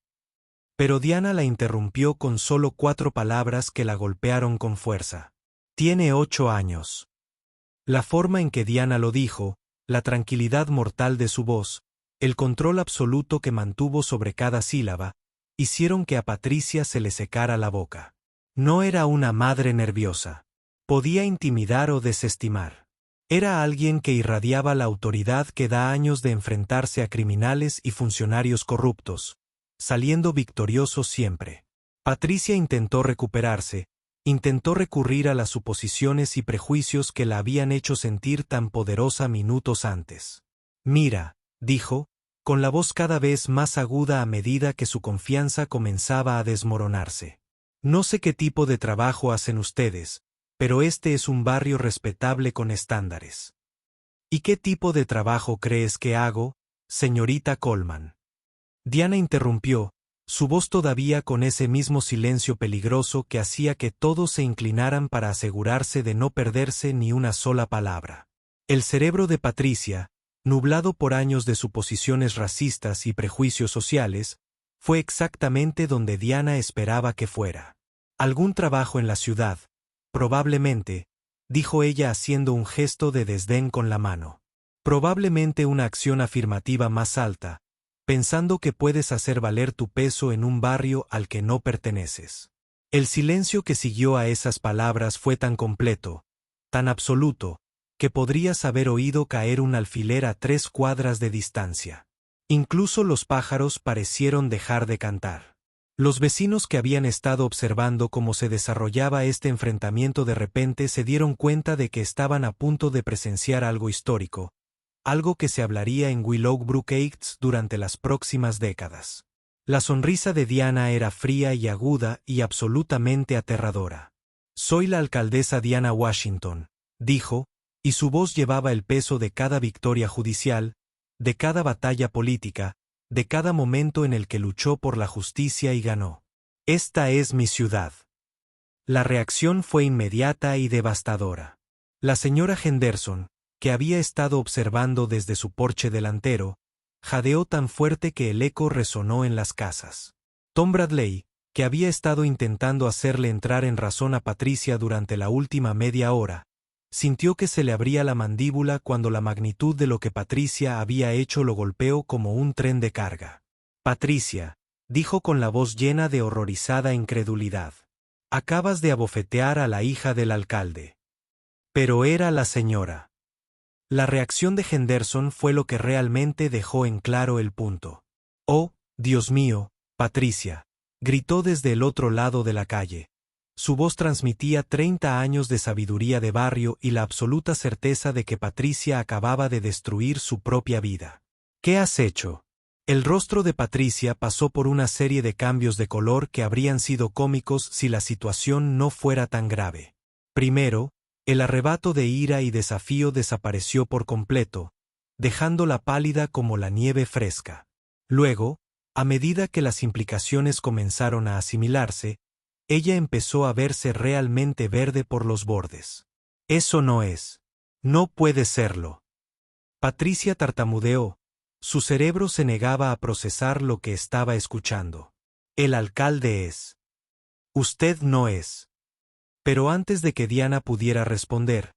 A: Pero Diana la interrumpió con solo 4 palabras que la golpearon con fuerza. Tiene 8 años. La forma en que Diana lo dijo, la tranquilidad mortal de su voz, el control absoluto que mantuvo sobre cada sílaba, hicieron que a Patricia se le secara la boca. No era una madre nerviosa. Podía intimidar o desestimar. Era alguien que irradiaba la autoridad que da años de enfrentarse a criminales y funcionarios corruptos, saliendo victorioso siempre. Patricia intentó recuperarse, intentó recurrir a las suposiciones y prejuicios que la habían hecho sentir tan poderosa minutos antes. Mira, dijo, con la voz cada vez más aguda a medida que su confianza comenzaba a desmoronarse. No sé qué tipo de trabajo hacen ustedes, pero este es un barrio respetable con estándares. ¿Y qué tipo de trabajo crees que hago, señorita Coleman? Diana interrumpió, su voz todavía con ese mismo silencio peligroso que hacía que todos se inclinaran para asegurarse de no perderse ni una sola palabra. El cerebro de Patricia, nublado por años de suposiciones racistas y prejuicios sociales, fue exactamente donde Diana esperaba que fuera. Algún trabajo en la ciudad, probablemente, dijo ella haciendo un gesto de desdén con la mano. Probablemente una acción afirmativa más alta, pensando que puedes hacer valer tu peso en un barrio al que no perteneces. El silencio que siguió a esas palabras fue tan completo, tan absoluto, que podrías haber oído caer un alfiler a 3 cuadras de distancia. Incluso los pájaros parecieron dejar de cantar. Los vecinos que habían estado observando cómo se desarrollaba este enfrentamiento de repente se dieron cuenta de que estaban a punto de presenciar algo histórico, algo que se hablaría en Willowbrook Heights durante las próximas décadas. La sonrisa de Diana era fría y aguda y absolutamente aterradora. Soy la alcaldesa Diana Washington, dijo, y su voz llevaba el peso de cada victoria judicial, de cada batalla política, de cada momento en el que luchó por la justicia y ganó. Esta es mi ciudad. La reacción fue inmediata y devastadora. La señora Henderson, que había estado observando desde su porche delantero, jadeó tan fuerte que el eco resonó en las casas. Tom Bradley, que había estado intentando hacerle entrar en razón a Patricia durante la última media hora, sintió que se le abría la mandíbula cuando la magnitud de lo que Patricia había hecho lo golpeó como un tren de carga. Patricia, dijo con la voz llena de horrorizada incredulidad. Acabas de abofetear a la hija del alcalde. Pero era la señora. La reacción de Henderson fue lo que realmente dejó en claro el punto. Oh, Dios mío, Patricia, gritó desde el otro lado de la calle. Su voz transmitía 30 años de sabiduría de barrio y la absoluta certeza de que Patricia acababa de destruir su propia vida. ¿Qué has hecho? El rostro de Patricia pasó por una serie de cambios de color que habrían sido cómicos si la situación no fuera tan grave. Primero, el arrebato de ira y desafío desapareció por completo, dejándola pálida como la nieve fresca. Luego, a medida que las implicaciones comenzaron a asimilarse, ella empezó a verse realmente verde por los bordes. Eso no es. No puede serlo. Patricia tartamudeó. Su cerebro se negaba a procesar lo que estaba escuchando. El alcalde es. Usted no es. Pero antes de que Diana pudiera responder,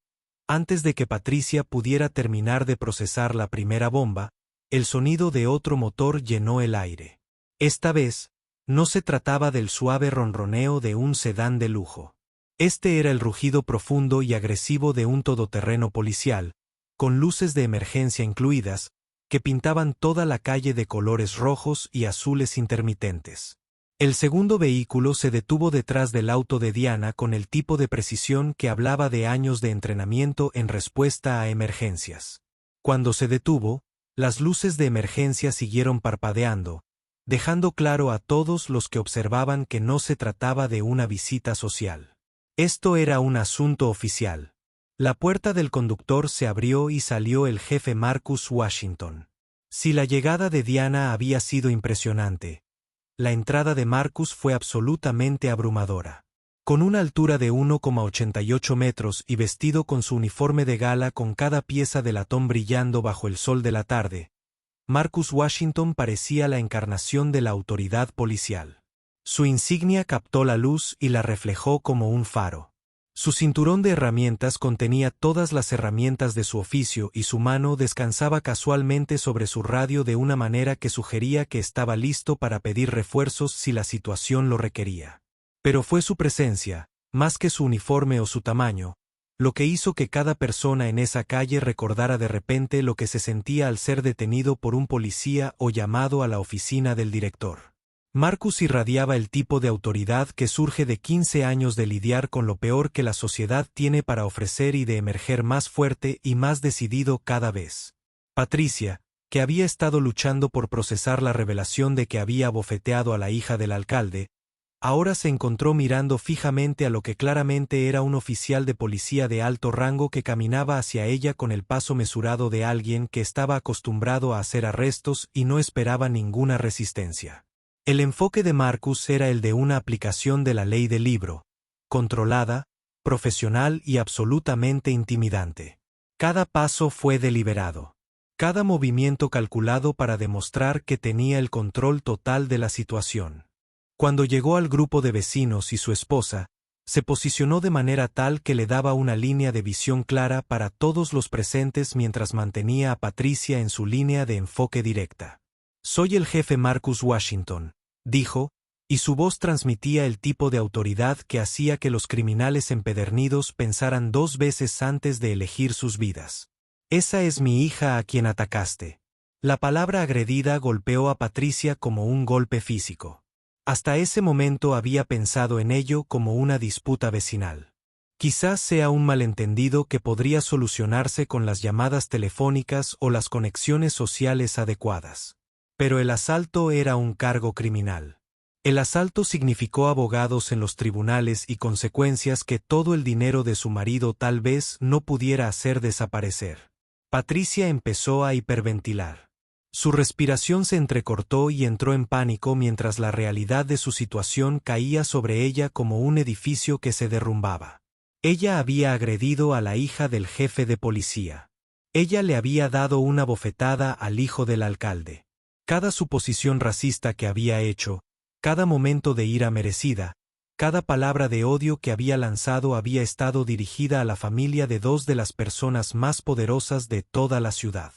A: antes de que Patricia pudiera terminar de procesar la primera bomba, el sonido de otro motor llenó el aire. Esta vez, no se trataba del suave ronroneo de un sedán de lujo. Este era el rugido profundo y agresivo de un todoterreno policial, con luces de emergencia incluidas, que pintaban toda la calle de colores rojos y azules intermitentes. El segundo vehículo se detuvo detrás del auto de Diana con el tipo de precisión que hablaba de años de entrenamiento en respuesta a emergencias. Cuando se detuvo, las luces de emergencia siguieron parpadeando, dejando claro a todos los que observaban que no se trataba de una visita social. Esto era un asunto oficial. La puerta del conductor se abrió y salió el jefe Marcus Washington. Si la llegada de Diana había sido impresionante, la entrada de Marcus fue absolutamente abrumadora. Con una altura de 1,88 metros y vestido con su uniforme de gala con cada pieza de latón brillando bajo el sol de la tarde, Marcus Washington parecía la encarnación de la autoridad policial. Su insignia captó la luz y la reflejó como un faro. Su cinturón de herramientas contenía todas las herramientas de su oficio y su mano descansaba casualmente sobre su radio de una manera que sugería que estaba listo para pedir refuerzos si la situación lo requería. Pero fue su presencia, más que su uniforme o su tamaño, lo que hizo que cada persona en esa calle recordara de repente lo que se sentía al ser detenido por un policía o llamado a la oficina del director. Marcus irradiaba el tipo de autoridad que surge de 15 años de lidiar con lo peor que la sociedad tiene para ofrecer y de emerger más fuerte y más decidido cada vez. Patricia, que había estado luchando por procesar la revelación de que había abofeteado a la hija del alcalde, ahora se encontró mirando fijamente a lo que claramente era un oficial de policía de alto rango que caminaba hacia ella con el paso mesurado de alguien que estaba acostumbrado a hacer arrestos y no esperaba ninguna resistencia. El enfoque de Marcus era el de una aplicación de la ley del libro, controlada, profesional y absolutamente intimidante. Cada paso fue deliberado. Cada movimiento calculado para demostrar que tenía el control total de la situación. Cuando llegó al grupo de vecinos y su esposa, se posicionó de manera tal que le daba una línea de visión clara para todos los presentes mientras mantenía a Patricia en su línea de enfoque directa. «Soy el jefe Marcus Washington», dijo, y su voz transmitía el tipo de autoridad que hacía que los criminales empedernidos pensaran 2 veces antes de elegir sus vidas. «Esa es mi hija a quien atacaste». La palabra agredida golpeó a Patricia como un golpe físico. Hasta ese momento había pensado en ello como una disputa vecinal. Quizás sea un malentendido que podría solucionarse con las llamadas telefónicas o las conexiones sociales adecuadas. Pero el asalto era un cargo criminal. El asalto significó abogados en los tribunales y consecuencias que todo el dinero de su marido tal vez no pudiera hacer desaparecer. Patricia empezó a hiperventilar. Su respiración se entrecortó y entró en pánico mientras la realidad de su situación caía sobre ella como un edificio que se derrumbaba. Ella había agredido a la hija del jefe de policía. Ella le había dado una bofetada al hijo del alcalde. Cada suposición racista que había hecho, cada momento de ira merecida, cada palabra de odio que había lanzado había estado dirigida a la familia de 2 de las personas más poderosas de toda la ciudad.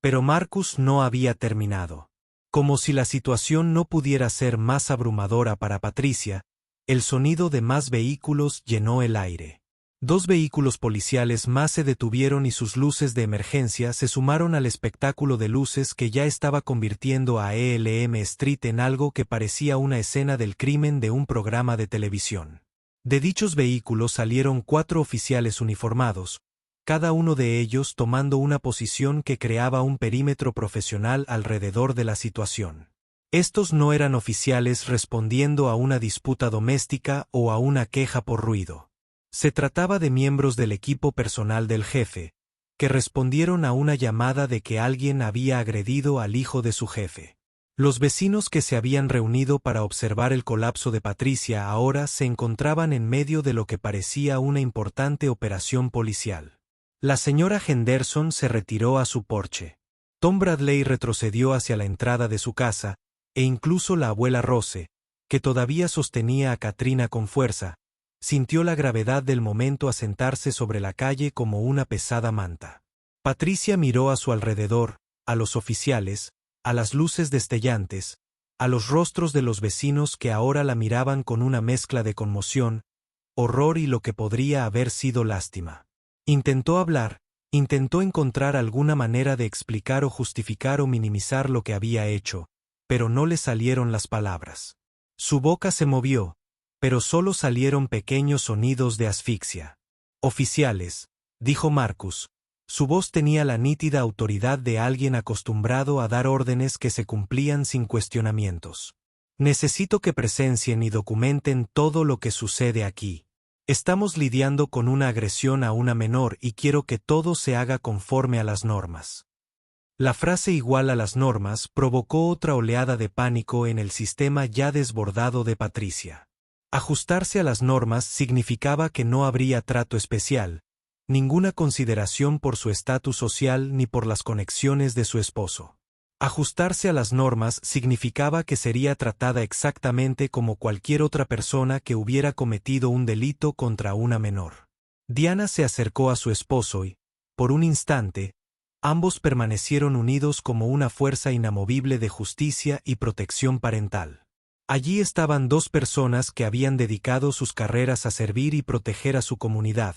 A: Pero Marcus no había terminado. Como si la situación no pudiera ser más abrumadora para Patricia, el sonido de más vehículos llenó el aire. 2 vehículos policiales más se detuvieron y sus luces de emergencia se sumaron al espectáculo de luces que ya estaba convirtiendo a Elm Street en algo que parecía una escena del crimen de un programa de televisión. De dichos vehículos salieron 4 oficiales uniformados, cada uno de ellos tomando una posición que creaba un perímetro profesional alrededor de la situación. Estos no eran oficiales respondiendo a una disputa doméstica o a una queja por ruido. Se trataba de miembros del equipo personal del jefe, que respondieron a una llamada de que alguien había agredido al hijo de su jefe. Los vecinos que se habían reunido para observar el colapso de Patricia ahora se encontraban en medio de lo que parecía una importante operación policial. La señora Henderson se retiró a su porche. Tom Bradley retrocedió hacia la entrada de su casa, e incluso la abuela Rose, que todavía sostenía a Katrina con fuerza, sintió la gravedad del momento asentarse sobre la calle como una pesada manta. Patricia miró a su alrededor, a los oficiales, a las luces destellantes, a los rostros de los vecinos que ahora la miraban con una mezcla de conmoción, horror y lo que podría haber sido lástima. Intentó hablar, intentó encontrar alguna manera de explicar o justificar o minimizar lo que había hecho, pero no le salieron las palabras. Su boca se movió, pero solo salieron pequeños sonidos de asfixia. «Oficiales», dijo Marcus. Su voz tenía la nítida autoridad de alguien acostumbrado a dar órdenes que se cumplían sin cuestionamientos. «Necesito que presencien y documenten todo lo que sucede aquí. Estamos lidiando con una agresión a una menor y quiero que todo se haga conforme a las normas». La frase «igual a las normas» provocó otra oleada de pánico en el sistema ya desbordado de Patricia. Ajustarse a las normas significaba que no habría trato especial, ninguna consideración por su estatus social ni por las conexiones de su esposo. Ajustarse a las normas significaba que sería tratada exactamente como cualquier otra persona que hubiera cometido un delito contra una menor. Diana se acercó a su esposo y, por un instante, ambos permanecieron unidos como una fuerza inamovible de justicia y protección parental. Allí estaban dos personas que habían dedicado sus carreras a servir y proteger a su comunidad,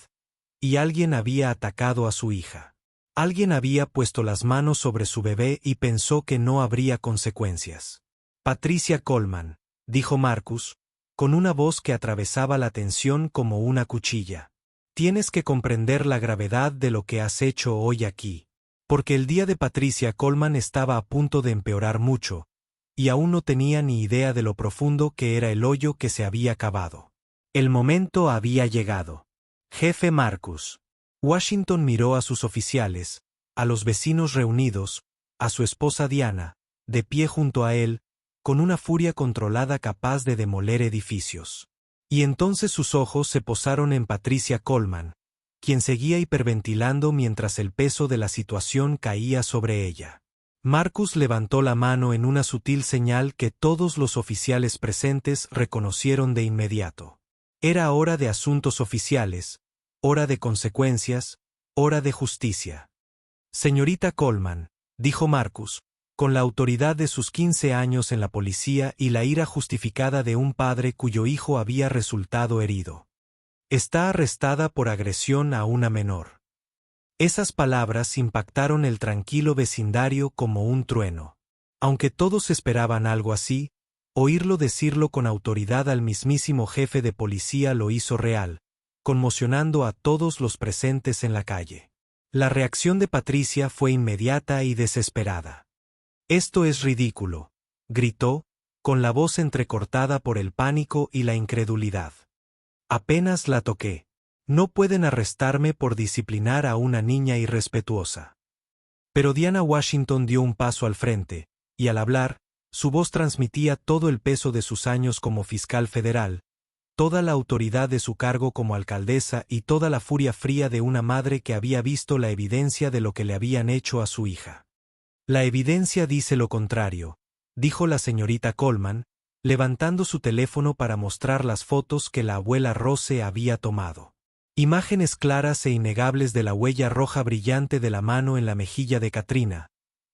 A: y alguien había atacado a su hija. Alguien había puesto las manos sobre su bebé y pensó que no habría consecuencias. Patricia Colman, dijo Marcus, con una voz que atravesaba la tensión como una cuchilla. Tienes que comprender la gravedad de lo que has hecho hoy aquí. Porque el día de Patricia Colman estaba a punto de empeorar mucho, y aún no tenía ni idea de lo profundo que era el hoyo que se había cavado. El momento había llegado. Jefe Marcus. Washington miró a sus oficiales, a los vecinos reunidos, a su esposa Diana, de pie junto a él, con una furia controlada capaz de demoler edificios. Y entonces sus ojos se posaron en Patricia Colman, quien seguía hiperventilando mientras el peso de la situación caía sobre ella. Marcus levantó la mano en una sutil señal que todos los oficiales presentes reconocieron de inmediato. Era hora de asuntos oficiales, hora de consecuencias, hora de justicia. Señorita Colman, dijo Marcus, con la autoridad de sus 15 años en la policía y la ira justificada de un padre cuyo hijo había resultado herido. Está arrestada por agresión a una menor. Esas palabras impactaron el tranquilo vecindario como un trueno. Aunque todos esperaban algo así, oírlo decirlo con autoridad al mismísimo jefe de policía lo hizo real, conmocionando a todos los presentes en la calle. La reacción de Patricia fue inmediata y desesperada. «Esto es ridículo», gritó, con la voz entrecortada por el pánico y la incredulidad. «Apenas la toqué. No pueden arrestarme por disciplinar a una niña irrespetuosa». Pero Diana Washington dio un paso al frente, y al hablar, su voz transmitía todo el peso de sus años como fiscal federal, toda la autoridad de su cargo como alcaldesa y toda la furia fría de una madre que había visto la evidencia de lo que le habían hecho a su hija. «La evidencia dice lo contrario», dijo la señorita Colman, levantando su teléfono para mostrar las fotos que la abuela Rose había tomado. Imágenes claras e innegables de la huella roja brillante de la mano en la mejilla de Katrina,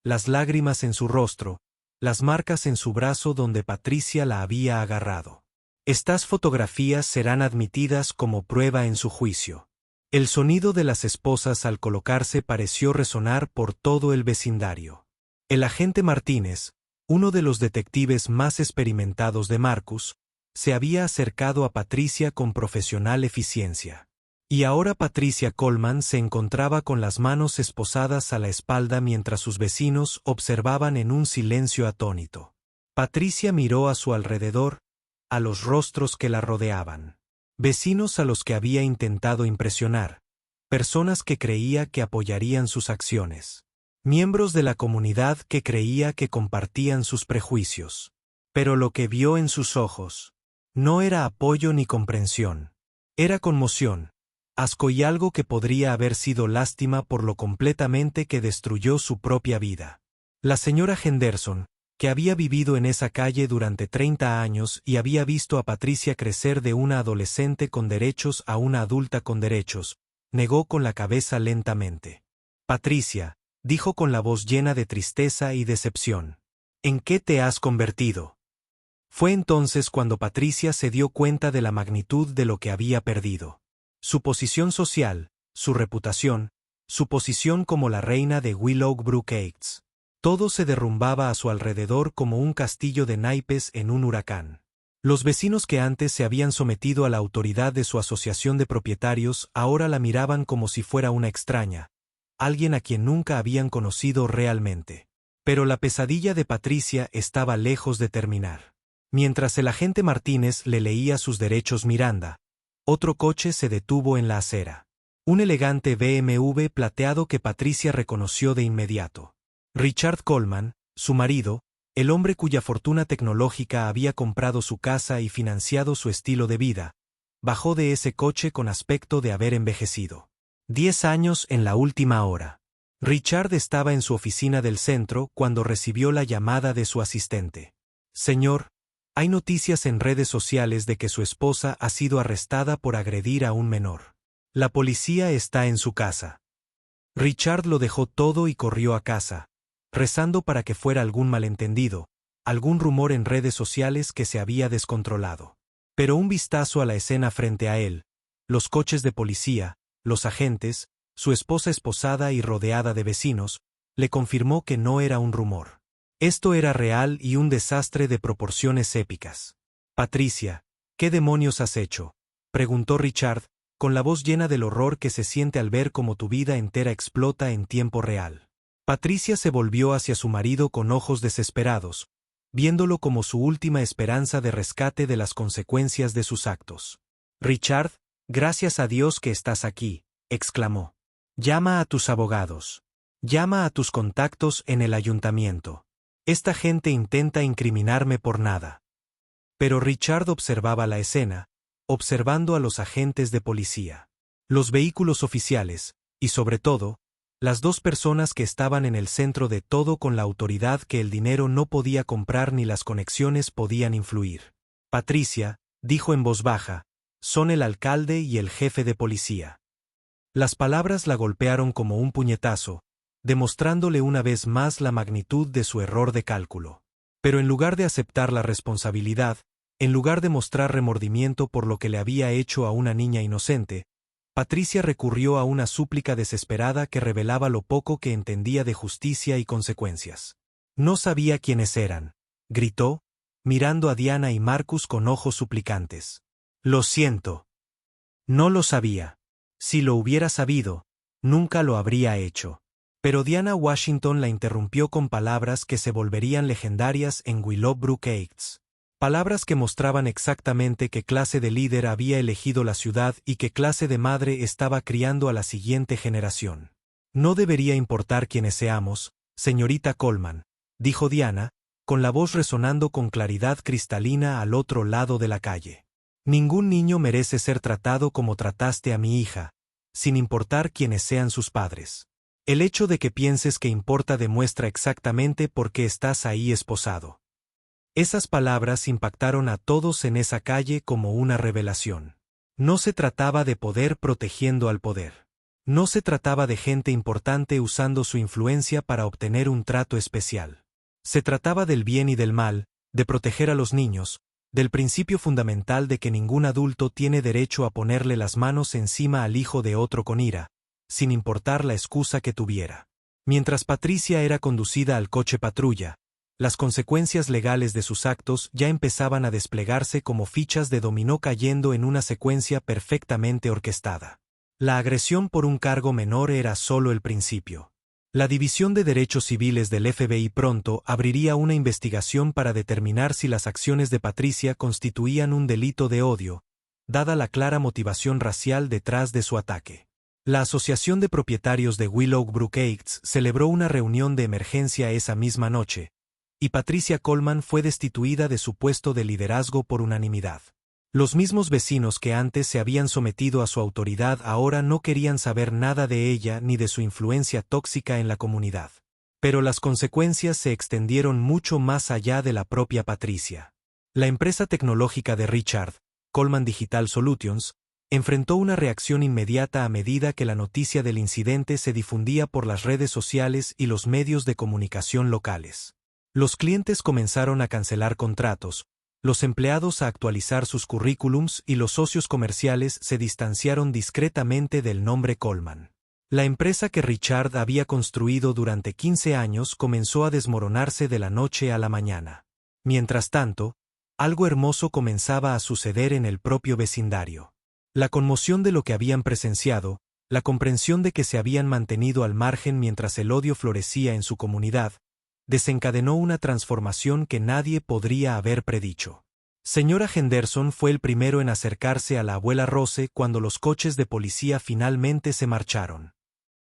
A: las lágrimas en su rostro, las marcas en su brazo donde Patricia la había agarrado. Estas fotografías serán admitidas como prueba en su juicio. El sonido de las esposas al colocarse pareció resonar por todo el vecindario. El agente Martínez, uno de los detectives más experimentados de Marcus, se había acercado a Patricia con profesional eficiencia. Y ahora Patricia Colman se encontraba con las manos esposadas a la espalda mientras sus vecinos observaban en un silencio atónito. Patricia miró a su alrededor, a los rostros que la rodeaban. Vecinos a los que había intentado impresionar, personas que creía que apoyarían sus acciones, miembros de la comunidad que creía que compartían sus prejuicios. Pero lo que vio en sus ojos no era apoyo ni comprensión, era conmoción, asco y algo que podría haber sido lástima por lo completamente que destruyó su propia vida. La señora Henderson, que había vivido en esa calle durante 30 años y había visto a Patricia crecer de una adolescente con derechos a una adulta con derechos, negó con la cabeza lentamente. «Patricia», dijo con la voz llena de tristeza y decepción, «¿en qué te has convertido?». Fue entonces cuando Patricia se dio cuenta de la magnitud de lo que había perdido. Su posición social, su reputación, su posición como la reina de Willowbrook Heights. Todo se derrumbaba a su alrededor como un castillo de naipes en un huracán. Los vecinos que antes se habían sometido a la autoridad de su asociación de propietarios ahora la miraban como si fuera una extraña, alguien a quien nunca habían conocido realmente. Pero la pesadilla de Patricia estaba lejos de terminar. Mientras el agente Martínez le leía sus derechos Miranda, otro coche se detuvo en la acera. Un elegante BMW plateado que Patricia reconoció de inmediato. Richard Colman, su marido, el hombre cuya fortuna tecnológica había comprado su casa y financiado su estilo de vida, bajó de ese coche con aspecto de haber envejecido. 10 años en la última hora. Richard estaba en su oficina del centro cuando recibió la llamada de su asistente. Señor, hay noticias en redes sociales de que su esposa ha sido arrestada por agredir a un menor. La policía está en su casa. Richard lo dejó todo y corrió a casa, rezando para que fuera algún malentendido, algún rumor en redes sociales que se había descontrolado. Pero un vistazo a la escena frente a él, los coches de policía, los agentes, su esposa esposada y rodeada de vecinos, le confirmó que no era un rumor. Esto era real y un desastre de proporciones épicas. Patricia, ¿qué demonios has hecho?, preguntó Richard, con la voz llena del horror que se siente al ver cómo tu vida entera explota en tiempo real. Patricia se volvió hacia su marido con ojos desesperados, viéndolo como su última esperanza de rescate de las consecuencias de sus actos. Richard, gracias a Dios que estás aquí, exclamó. Llama a tus abogados. Llama a tus contactos en el ayuntamiento. Esta gente intenta incriminarme por nada. Pero Richard observaba la escena, observando a los agentes de policía, los vehículos oficiales, y sobre todo, las dos personas que estaban en el centro de todo con la autoridad que el dinero no podía comprar ni las conexiones podían influir. Patricia, dijo en voz baja, son el alcalde y el jefe de policía. Las palabras la golpearon como un puñetazo, demostrándole una vez más la magnitud de su error de cálculo. Pero en lugar de aceptar la responsabilidad, en lugar de mostrar remordimiento por lo que le había hecho a una niña inocente, Patricia recurrió a una súplica desesperada que revelaba lo poco que entendía de justicia y consecuencias. No sabía quiénes eran, gritó, mirando a Diana y Marcus con ojos suplicantes. Lo siento. No lo sabía. Si lo hubiera sabido, nunca lo habría hecho. Pero Diana Washington la interrumpió con palabras que se volverían legendarias en Willowbrook Heights. Palabras que mostraban exactamente qué clase de líder había elegido la ciudad y qué clase de madre estaba criando a la siguiente generación. No debería importar quiénes seamos, señorita Coleman, dijo Diana, con la voz resonando con claridad cristalina al otro lado de la calle. Ningún niño merece ser tratado como trataste a mi hija, sin importar quiénes sean sus padres. El hecho de que pienses que importa demuestra exactamente por qué estás ahí esposado. Esas palabras impactaron a todos en esa calle como una revelación. No se trataba de poder protegiendo al poder. No se trataba de gente importante usando su influencia para obtener un trato especial. Se trataba del bien y del mal, de proteger a los niños, del principio fundamental de que ningún adulto tiene derecho a ponerle las manos encima al hijo de otro con ira, sin importar la excusa que tuviera. Mientras Patricia era conducida al coche patrulla, las consecuencias legales de sus actos ya empezaban a desplegarse como fichas de dominó cayendo en una secuencia perfectamente orquestada. La agresión por un cargo menor era solo el principio. La División de Derechos Civiles del FBI pronto abriría una investigación para determinar si las acciones de Patricia constituían un delito de odio, dada la clara motivación racial detrás de su ataque. La Asociación de Propietarios de Willowbrook Heights celebró una reunión de emergencia esa misma noche, y Patricia Coleman fue destituida de su puesto de liderazgo por unanimidad. Los mismos vecinos que antes se habían sometido a su autoridad ahora no querían saber nada de ella ni de su influencia tóxica en la comunidad. Pero las consecuencias se extendieron mucho más allá de la propia Patricia. La empresa tecnológica de Richard, Coleman Digital Solutions, enfrentó una reacción inmediata a medida que la noticia del incidente se difundía por las redes sociales y los medios de comunicación locales. Los clientes comenzaron a cancelar contratos, los empleados a actualizar sus currículums y los socios comerciales se distanciaron discretamente del nombre Coleman. La empresa que Richard había construido durante 15 años comenzó a desmoronarse de la noche a la mañana. Mientras tanto, algo hermoso comenzaba a suceder en el propio vecindario. La conmoción de lo que habían presenciado, la comprensión de que se habían mantenido al margen mientras el odio florecía en su comunidad, desencadenó una transformación que nadie podría haber predicho. Señora Henderson fue el primero en acercarse a la abuela Rose cuando los coches de policía finalmente se marcharon.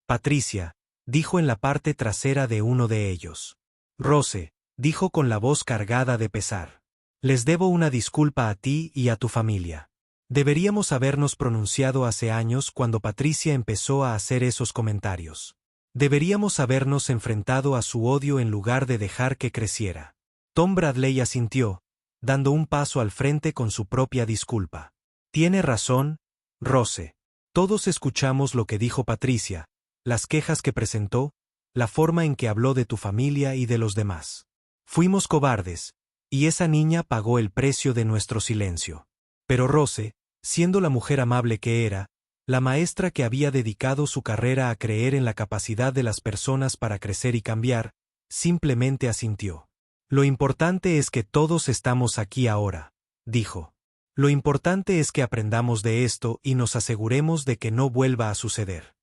A: Patricia, dijo en la parte trasera de uno de ellos. Rose, dijo con la voz cargada de pesar. Les debo una disculpa a ti y a tu familia. Deberíamos habernos pronunciado hace años cuando Patricia empezó a hacer esos comentarios. Deberíamos habernos enfrentado a su odio en lugar de dejar que creciera. Tom Bradley asintió, dando un paso al frente con su propia disculpa. Tiene razón, Rose. Todos escuchamos lo que dijo Patricia, las quejas que presentó, la forma en que habló de tu familia y de los demás. Fuimos cobardes, y esa niña pagó el precio de nuestro silencio. Pero Rose, siendo la mujer amable que era, la maestra que había dedicado su carrera a creer en la capacidad de las personas para crecer y cambiar, simplemente asintió. Lo importante es que todos estamos aquí ahora, dijo. Lo importante es que aprendamos de esto y nos aseguremos de que no vuelva a suceder.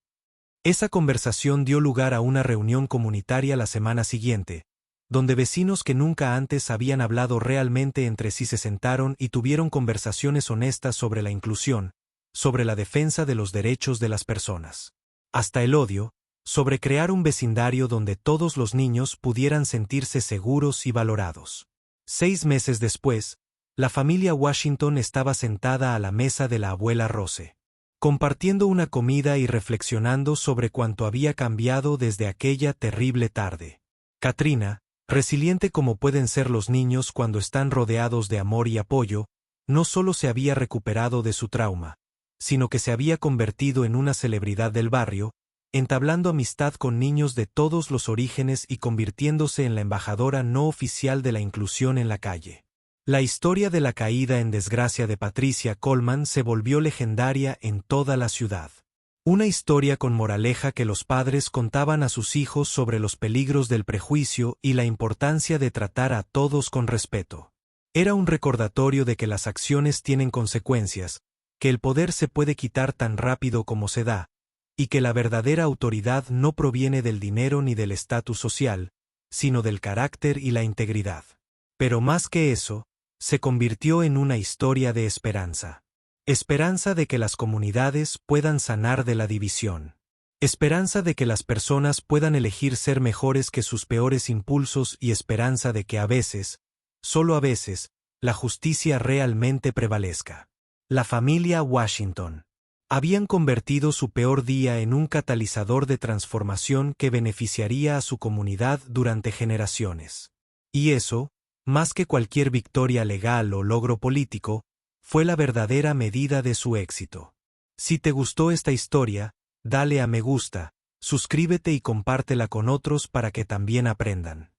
A: Esa conversación dio lugar a una reunión comunitaria la semana siguiente, donde vecinos que nunca antes habían hablado realmente entre sí se sentaron y tuvieron conversaciones honestas sobre la inclusión, sobre la defensa de los derechos de las personas. Hasta el odio, sobre crear un vecindario donde todos los niños pudieran sentirse seguros y valorados. 6 meses después, la familia Washington estaba sentada a la mesa de la abuela Rose, compartiendo una comida y reflexionando sobre cuánto había cambiado desde aquella terrible tarde. Katrina, resiliente como pueden ser los niños cuando están rodeados de amor y apoyo, no solo se había recuperado de su trauma, sino que se había convertido en una celebridad del barrio, entablando amistad con niños de todos los orígenes y convirtiéndose en la embajadora no oficial de la inclusión en la calle. La historia de la caída en desgracia de Patricia Coleman se volvió legendaria en toda la ciudad. Una historia con moraleja que los padres contaban a sus hijos sobre los peligros del prejuicio y la importancia de tratar a todos con respeto. Era un recordatorio de que las acciones tienen consecuencias, que el poder se puede quitar tan rápido como se da, y que la verdadera autoridad no proviene del dinero ni del estatus social, sino del carácter y la integridad. Pero más que eso, se convirtió en una historia de esperanza. Esperanza de que las comunidades puedan sanar de la división. Esperanza de que las personas puedan elegir ser mejores que sus peores impulsos y esperanza de que a veces, solo a veces, la justicia realmente prevalezca. La familia Washington. Habían convertido su peor día en un catalizador de transformación que beneficiaría a su comunidad durante generaciones. Y eso, más que cualquier victoria legal o logro político, fue la verdadera medida de su éxito. Si te gustó esta historia, dale a me gusta, suscríbete y compártela con otros para que también aprendan.